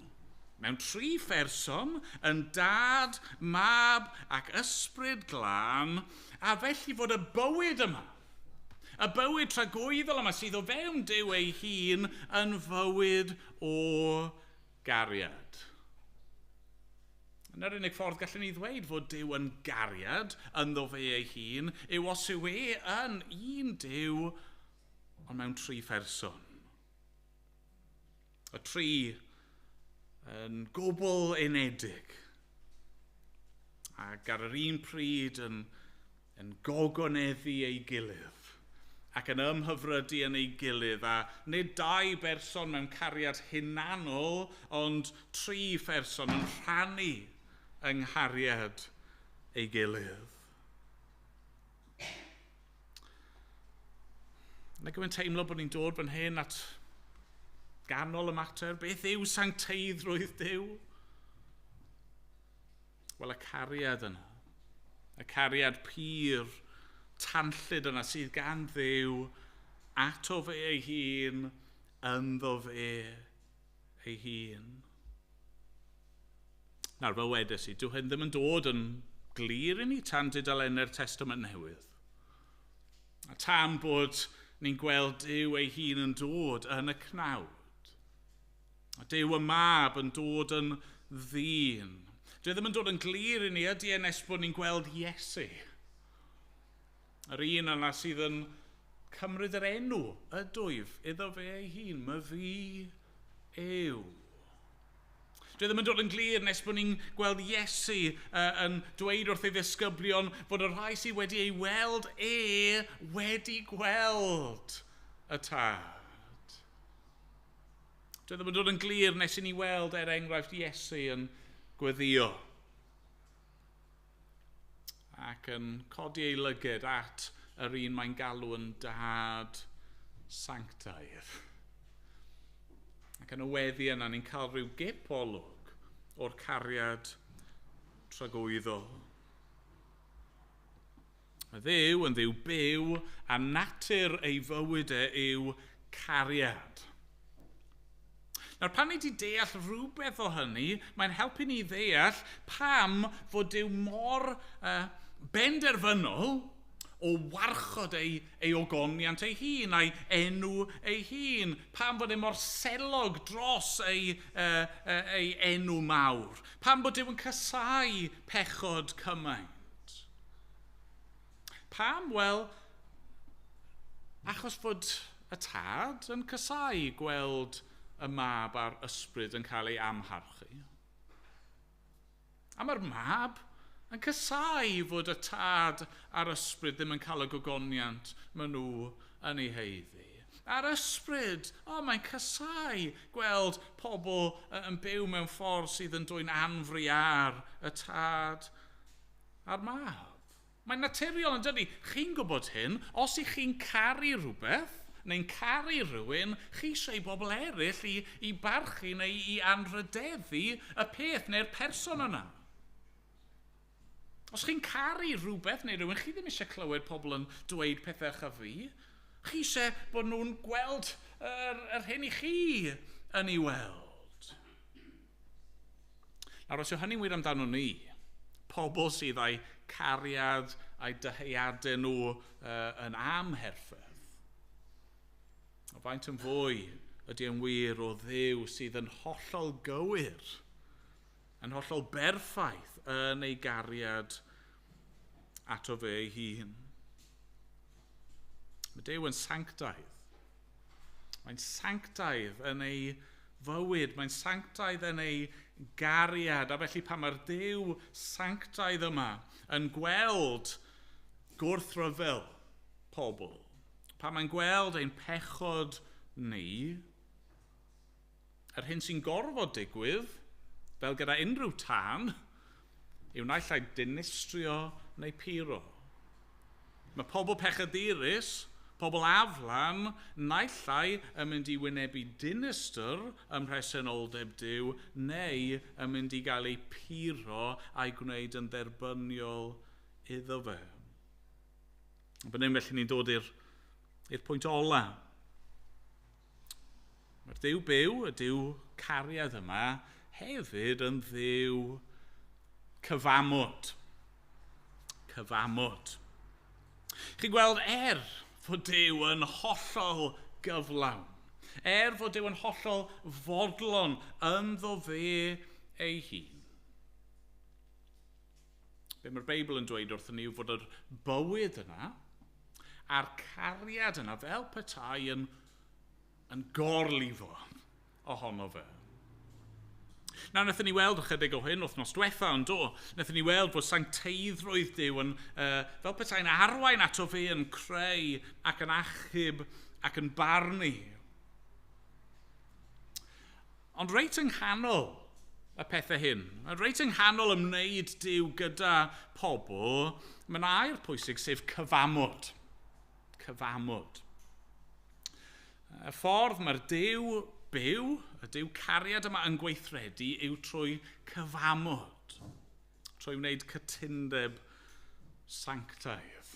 mewn 3 pherson, yn dad, mab ac ysbryd glân, a felly fod y bywyd yma, y bywyd tragwyddol yma sydd o fewn Duw ei hun yn fywyd o gariad. Yr unig ffordd gallwn ni ddweud fod Duw yn gariad ynddo fe ei hun yw os yw e yn un Duw ond mewn 3 pherson. Y 3 yn gwbl unedig ac ar yr un pryd yn gogoneddu ei gilydd ac yn ymhyfrydu yn ei gilydd a nid 2 berson mewn cariad hunanol ond 3 pherson yn rhannu yng nghariad ei gilydd. Nag yw'n teimlo bod ni'n dod fan hyn at ganol y mater. Beth yw sancteiddrwydd Duw? Wel, y cariad yna. Y cariad pur, tanllyd yna sydd gan Dduw ato fe ei hun, ynddo fe ei hun. Nawr, fel wedes i, dyw hyn ddim yn dod yn glir i ni tan tudalenau'r Testament Newydd. A tan bod ni'n gweld Duw ei hun yn dod yn y cnawd. A Duw y mab yn dod yn ddyn. Dyw ddim yn dod yn glir i ni ydy nes bod ni'n gweld Iesu. Yr un yna sydd yn cymryd yr enw, y dwyf, iddo fe ei hun, my fi yw. Dwi ddim yn dod yn glir nes bod ni'n gweld Iesu yn dweud wrth ei ddisgyblion fod y rhai sydd wedi ei weld wedi gweld y tad. Dwi ddim yn dod yn glir nes i ni weld enghraifft Iesu yn gweddio ac yn codi ei lyged at yr un mae'n galw yn dad sanctaidd. Ac yn y weddi yna, ni'n cael rhyw gip olwg o'r cariad tragwyddol. Mae Dduw yn Dduw byw, a natur ei fywyd yw cariad. Nawr, pan ni wedi deall rhywbeth o hynny, mae'n helpu ni ddeall pam fod Duw mor benderfynol o warchod ei ogoniant ei hun, a'i enw ei hun, pam fod e mor selog dros ei enw mawr, pam bod Duw yn casau pechod cymaint. Pam? Wel, achos fod y tad yn casau gweld y mab a'r ysbryd yn cael ei amharchu. A mae'r mab yn casau fod y tad a'r ysbryd ddim yn cael y gogoniant maen nhw yn ei heiddi. A'r ysbryd, mae'n casau gweld pobl yn byw mewn ffordd sydd yn dwy'n anfriar y tad a'r mab. Mae'n naturiol yn dydi. Chi'n gwybod hyn, os ych chi'n caru rhywbeth, neu'n caru rhywun, chi eisiau bobl eraill i barchu neu i anrhydeddu y peth neu'r person yna. Os chi'n caru rhywbeth neu rhywun, chi ddim eisiau clywed pobl yn dweud pethau cha fi. Chi eisiau bod nhw'n gweld yr hyn i chi yn ei weld. Nawr, os yw hynny'n wir amdano ni, pobl sydd â'u cariad a'i dyheuadau nhw yn amherffedd, o faint yn fwy ydy yn wir o Dduw sydd yn hollol gywir, yn hollol berffaith yn ei gariad ato fe ei hun. Mae Duw yn sanctaidd. Mae'n sanctaidd yn ei fywyd, mae'n sanctaidd yn ei gariad, a felly pan mae'r Duw sanctaidd yma yn gweld gwrthryfel pobl, pan mae'n gweld ein pechod ni, yr hyn sy'n gorfod digwydd, fel gyda unrhyw tân, yw naill ai dinistrio neu puro. Mae pobl pechadurus, pobl aflan, naill ai yn mynd i wynebu dinistr ym mhresenoldeb Duw, neu yn mynd i gael ei puro a'i gwneud yn dderbyniol iddo fe. Fan hyn felly ni'n dod i'r pwynt ola. Mae'r Dduw byw, y Duw cariad yma, hefyd yn Dduw cyfamod. Cyfamod. Chi'n gweld fod Duw yn hollol gyflawn. Fod Duw yn hollol fodlon ynddo fe ei hun. Be mae'r Beibl yn dweud wrthyn ni yw fod yr bywyd yna a'r cariad yna fel petai yn gorlifo ohono fe. Nawr, wnaethon ni weld ychydig o hyn wythnos diwetha, ond wnaethon ni weld bod sancteiddrwydd Duw yn fel petai'n arwain ato fe yn creu ac yn achub ac yn barnu. Ond reit yng nghanol y pethau hyn, reit yng nghanol ymwneud Duw gyda pobl, mae'n air pwysig sef cyfamod. Cyfamod. Y ffordd mae'r Duw byw, y Duw cariad yma yn gweithredu yw trwy cyfamod, trwy wneud cytundeb sanctaidd.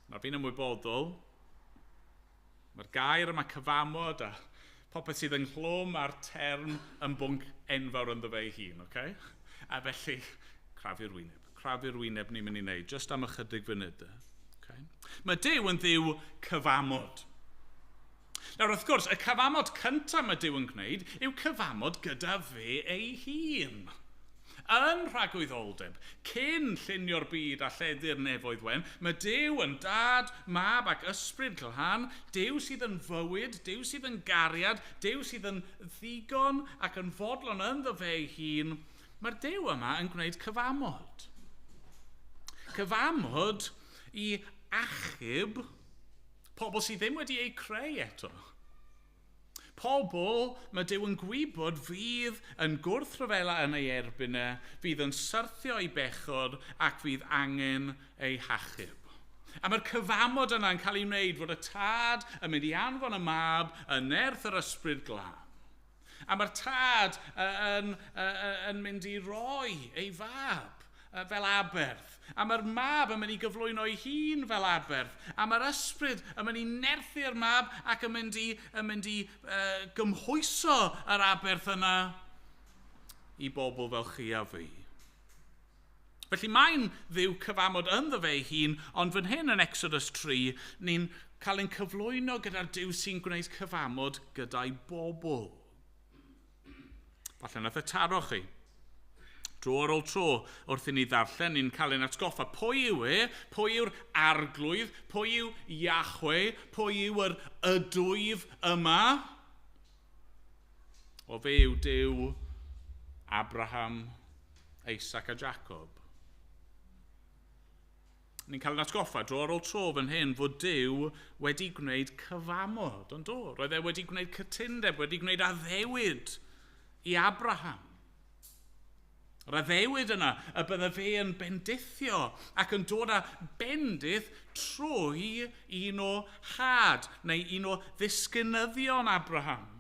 Nawr fi'n ymwybodol, mae'r gair yma cyfamod a popeth sydd yn chlwm a'r term yn bwnc enfawr ynddo fe ei hun, okay? A felly, crafu'r wyneb ni'n mynd i wneud, just am ychydig funudau. Okay? Mae Duw yn Dduw cyfamod. Nawr, wrth gwrs, y cyfamod cyntaf mae Duw yn gwneud yw cyfamod gyda fe ei hun. Yn rhagwyddoldeb, cyn llunio'r byd a lleddu'r nefoedd wen, mae Duw yn dad, mab ac ysbryd glân, Duw sydd yn fywyd, Duw sydd yn gariad, Duw sydd yn ddigon ac yn fodlon ynddo fe ei hun. Mae'r Duw yma yn gwneud cyfamod. Cyfamod i achub pobl sydd ddim wedi ei creu eto. Pobl mae Duw yn gwybod fydd yn gwrthryfela yn ei erbyn e, fydd yn syrthio ei bechod ac fydd angen ei hachub. A mae'r cyfamod yna yn cael ei wneud fod y tad yn mynd i anfon y mab yn nerth yr ysbryd glân. A mae'r tad yn mynd i roi ei fab fel aberth. A mae'r mab yn mynd i gyflwyno ei hun fel aberth. A mae'r ysbryd yn mynd i nerthu'r mab ac yn mynd i gymhwyso yr aberth yna i bobl fel chi a fi. Felly mae'n ddiw cyfamod ynddo fe ei hun, ond fan hyn yn Exodus 3, ni'n cael ein cyflwyno gyda'r Duw sy'n gwneud cyfamod gyda'i bobl. Falle nath y taro chi. Dro ar ôl tro, wrth i ni ddarllen, ni'n cael ein atgoffa. Pwy yw e? Pwy yw'r arglwydd? Pwy yw Iachwe? Pwy yw'r ydwyf yma? O fe yw Duw Abraham, Isaac a Jacob. Ni'n cael yn atgoffa dro ar ôl tro fan hyn fod Duw wedi gwneud cyfamod, ond do? Roedd e wedi gwneud cytundeb, wedi gwneud addewid i Abraham. Yr addewid yna, y bydde fe yn bendithio ac yn dod â bendith trwy un o had neu un o ddisgynyddion Abraham.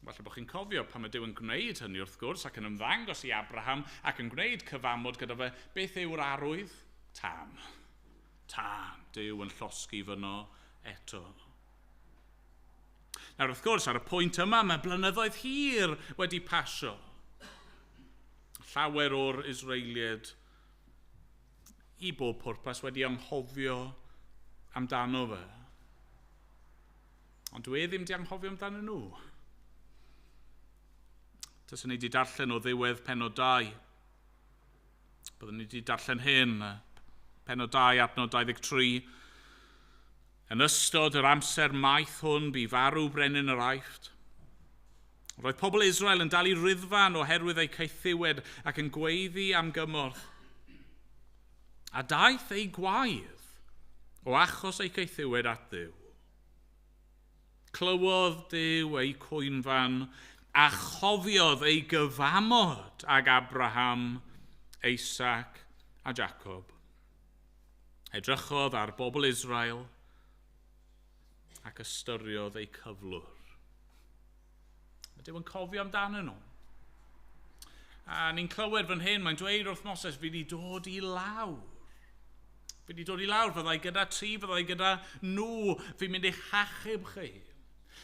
Falle bod chi'n cofio pan mae Duw yn gwneud hynny wrth gwrs ac yn ymddangos i Abraham ac yn gwneud cyfamod gyda fe. Beth yw'r arwydd? Tan. Tan. Duw yn llosgi fyno eto. Nawr wrth gwrs ar y pwynt yma mae blynyddoedd hir wedi pasio. Llawer o'r Israeliad i bob pwrpas wedi anghofio amdano fe. Ond dwi ddim wedi anghofio amdano nhw. Tysyn ni wedi darllen o ddiwedd penod 2. Byddwn ni wedi darllen hyn, penod 2 adnod 23. Yn ystod yr amser maith hwn bu farw brenin yr Aifft. Roedd pobl Israel yn dal i ryddfan oherwydd eu caethiwed ac yn gweiddi am gymorth. A daeth ei gwaedd o achos ei caethiwed at Dduw. Clywodd Duw ei cwynfan a chofiodd ei gyfamod ag Abraham, Isaac a Jacob. Edrychodd ar bobl Israel ac ystyriodd ei cyflwr. Mae Duw yn cofio amdano nhw. A ni'n clywed fan hyn, mae'n dweud wrth Moses, fi wedi dod i lawr. Fi wedi dod i lawr, fyddai gyda ti, fyddai gyda nhw, fi'n mynd i'ch hachub chi.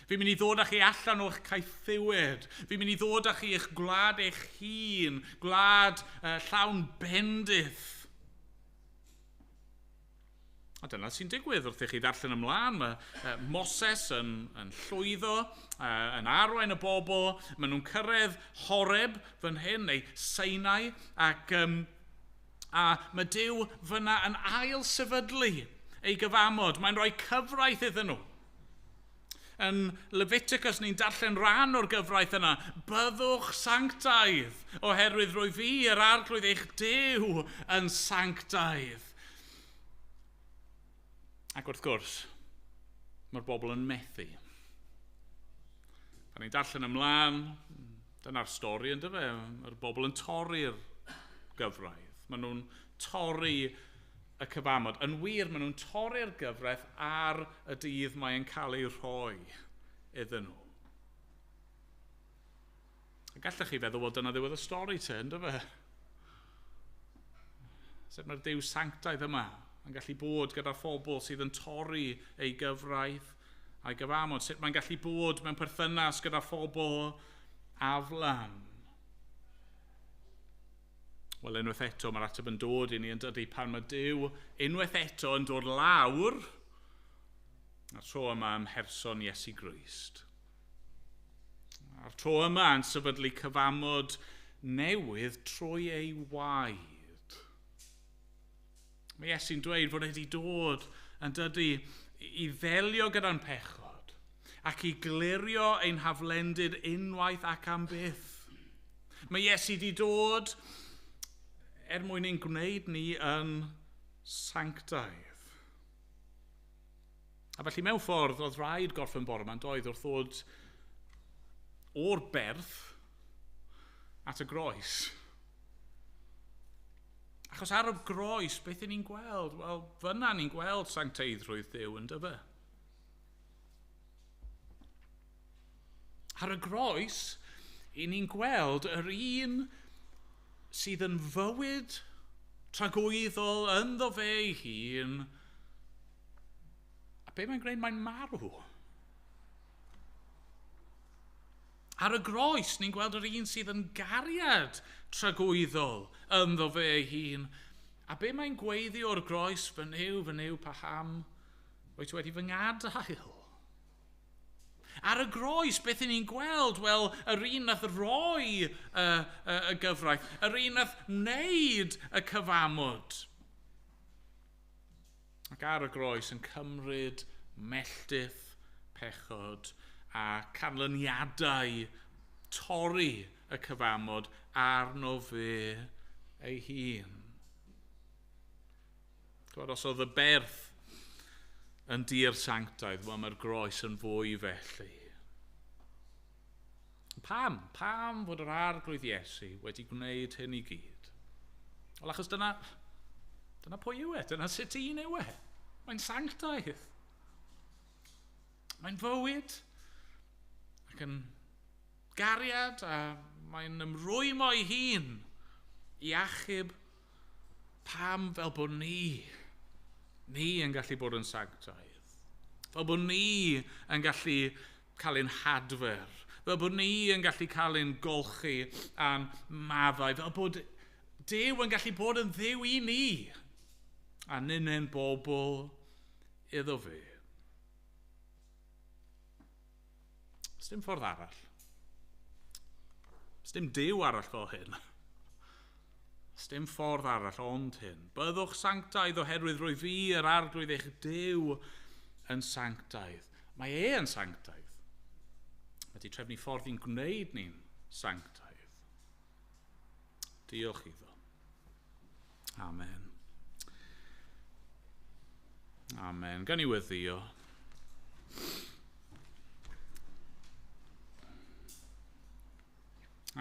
Fi'n mynd i ddod â chi allan o'ch caethiwed. Fi'n mynd i ddod â chi eich gwlad eich hun, gwlad llawn bendith. A dyna sy'n digwydd wrth i chi ddarllen ymlaen. Mae Moses yn llwyddo, yn arwain y bobl. Maen nhw'n cyrraedd Horeb fan hyn, neu Sinai, ac a mae Duw fyna yn ail sefydlu ei gyfamod. Mae'n rhoi cyfraith iddyn nhw. Yn Leviticus ni'n darllen rhan o'r gyfraith yna. Byddwch sanctaidd, oherwydd rwy fi yr arglwydd eich Duw yn sanctaidd. Ac wrth gwrs, mae'r bobl yn methu. Pan ni'n darllen ymlaen, dyna'r stori yn dyfa. Mae'r bobl yn torri'r gyfraith. Maen nhw'n torri y cyfamod. Yn wir, maen nhw'n torri'r gyfraith ar y dydd mae'n cael ei rhoi iddyn nhw. A gallech chi feddwl bod dyna ddiwedd y stori te, yn dyfa? Sut mae'r Duw sanctaidd yma yn gallu bod gyda'r phobl sydd yn torri ei gyfraith a'i gyfamod. Sut mae'n gallu bod mewn perthynas gyda'r phobl aflan. Wel, unwaith eto, mae'r ateb yn dod i ni yn dydy pan mae Duw unwaith eto yn dod lawr a'r tro yma ym mherson Iesu Grist. A'r tro yma yn sefydlu cyfamod newydd trwy ei waed. Mae Iesu'n dweud fod wedi dod yn dydy i ddelio gyda'n pechod ac i glirio ein haflendyd unwaith ac am byth. Mae Iesu wedi dod mwyn ein gwneud ni yn sanctaidd. A felly mewn ffordd, oedd rhaid gorffen bore yma'n doedd wrth ddod o'r berth at y groes. Achos ar y groes, beth ni'n gweld? Wel, fyna ni'n gweld sancteiddrwydd Duw yn dyfa. Ar y groes, i ni'n gweld yr un sydd yn fywyd tragwyddol ynddo fe ei hun, a be mae'n gwneud? Mae'n marw. Ar y groes, ni'n gweld yr un sydd yn gariad tragwyddol ynddo fe ei hun, a be mae'n gweiddi o'r groes? Fy nyw, paham, oes wedi fy ngadael. Ar y groes, beth ni'n gweld? Wel, yr un nath roi y gyfraith, yr un nath wneud y cyfamod. Ac ar y groes yn cymryd melltith pechod a canlyniadau torri y cyfamod arno fe ei hun. Os oedd y berth yn dir sanctaidd, wel mae'r groes yn fwy felly. Pam? Pam fod yr arglwydd Iesu wedi gwneud hyn i gyd? Wel, achos dyna pwy yw e, dyna sut un yw e. Mae'n sanctaidd. Mae'n fywyd, ac yn gariad, a mae'n ymrwymo ei hun i achub. Pam? Fel bod ni yn gallu bod yn sanctaidd. Fel bod ni yn gallu cael ein hadfer. Fel bod ni yn gallu cael ein golchi a'n maddau. Fel bod Duw yn gallu bod yn Dduw i ni. A nyn bobl iddo fe. Sdim ffordd arall. Sdim Duw arall fel hyn. Sdim ffordd arall ond hyn. Byddwch sanctaidd oherwydd rwy fi yr arglwydd eich Duw yn sanctaidd. Mae e yn sanctaidd. Wedi trefnu ffordd i'n gwneud ni'n sanctaidd. Diolch iddo. Amen. Amen. Gan i weddio.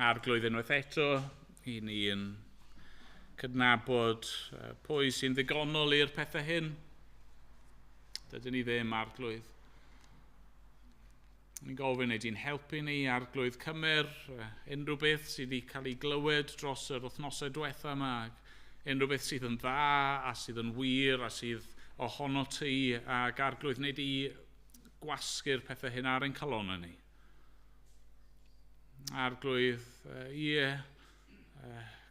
Arglwydd unwaith eto i ni yn cydnabod pwy sy'n ddigonol i'r pethau hyn. Dydyn ni ddim arglwydd. Ni'n gofyn ei di'n helpu ni arglwydd cymer, unrhyw beth sydd wedi cael ei glywed dros yr wythnosau diwetha yma, unrhyw beth sydd yn dda a sydd yn wir a sydd ohono ti, ac arglwydd nid i gwasgu'r pethau hyn ar ein calonna ni. Arglwydd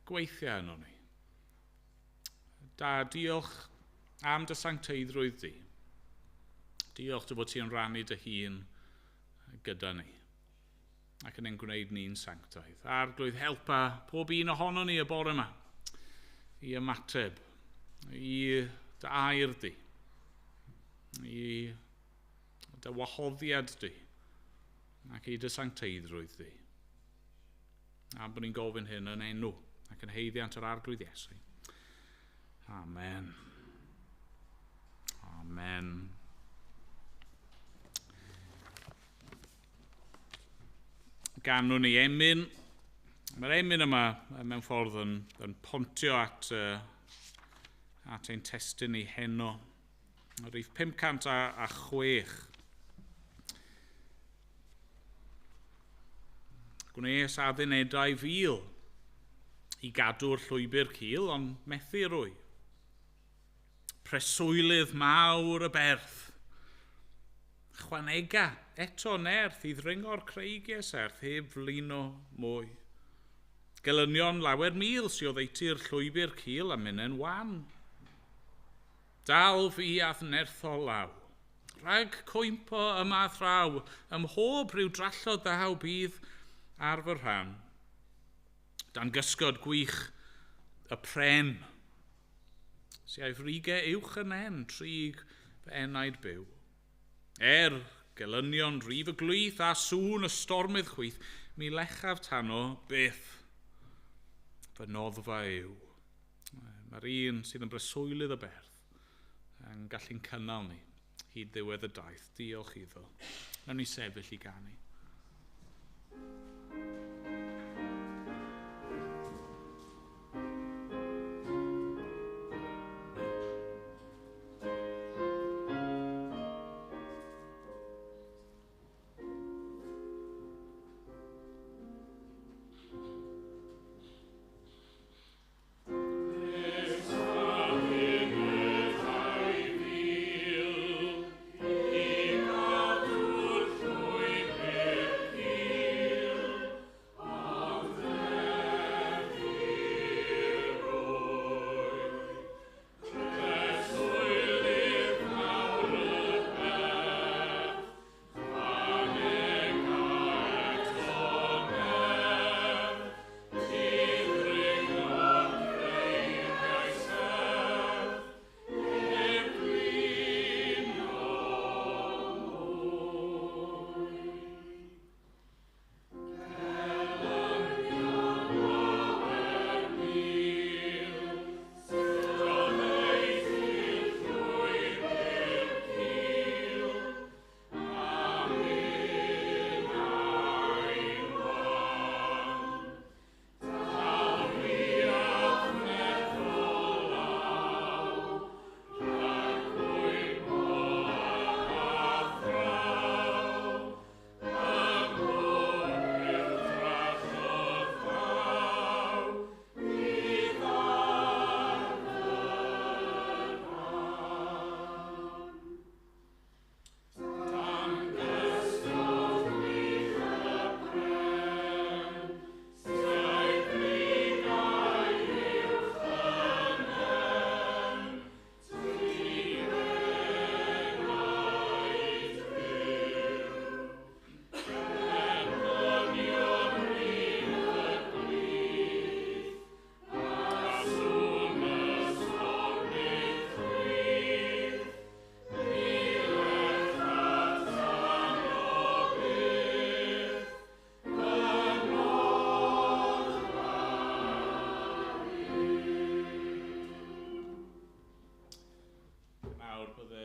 gweithio yno ni. Da, diolch am dy sancteiddrwydd di. Diolch dy bod ti'n rannu dy hun gyda ni. Ac yn ein gwneud ni'n sanctaidd. Arglwydd helpa pob un ohono ni y bore yma i ymateb, i dy air di, i dy wahoddiad di, ac i dy sancteiddrwydd di. A bod ni'n gofyn hyn yn enw ac yn heiddiant yr arglwydd Iesu. Amen. Amen. Ganwn ni emyn. Mae'r emyn yma mewn ffordd yn pontio at ein testyn ni heno. Rhif 506. Gwnes addunedau fil i gadw'r llwybr cul, ond methu rwy. Preswylydd mawr y berth. Chwanega eto nerth i ddringo'r creigiau serth heb flino mwy. Gelynion lawer mil sydd oddeutu'r llwybr cul a mynen wan. Dal fi ath nerthol law. Rhag cwympo yma thraw, ym mhob rhyw drallod ddaw bydd ar fy rhan. Dan gysgod gwych y pren, sy'n frigau uwch yn en, trig fy enaid byw. Gelynion rif y glwyth a sŵn y stormydd chwyth, mi lechaf tano byth fy noddfa yw. Mae'r un sydd yn breswylydd y berth yn gallu'n cynnal ni hyd ddiwedd y daith. Diolch iddo. Nawn ni sefyll i ganu.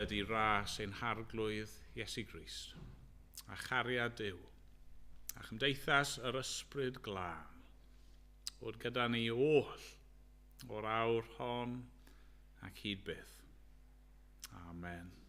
ydy ras ein harglwydd Iesu Grist, a chariad Duw, a chymdeithas yr ysbryd glân, bod gyda ni oll o'r awr hon ac hyd byth. Amen.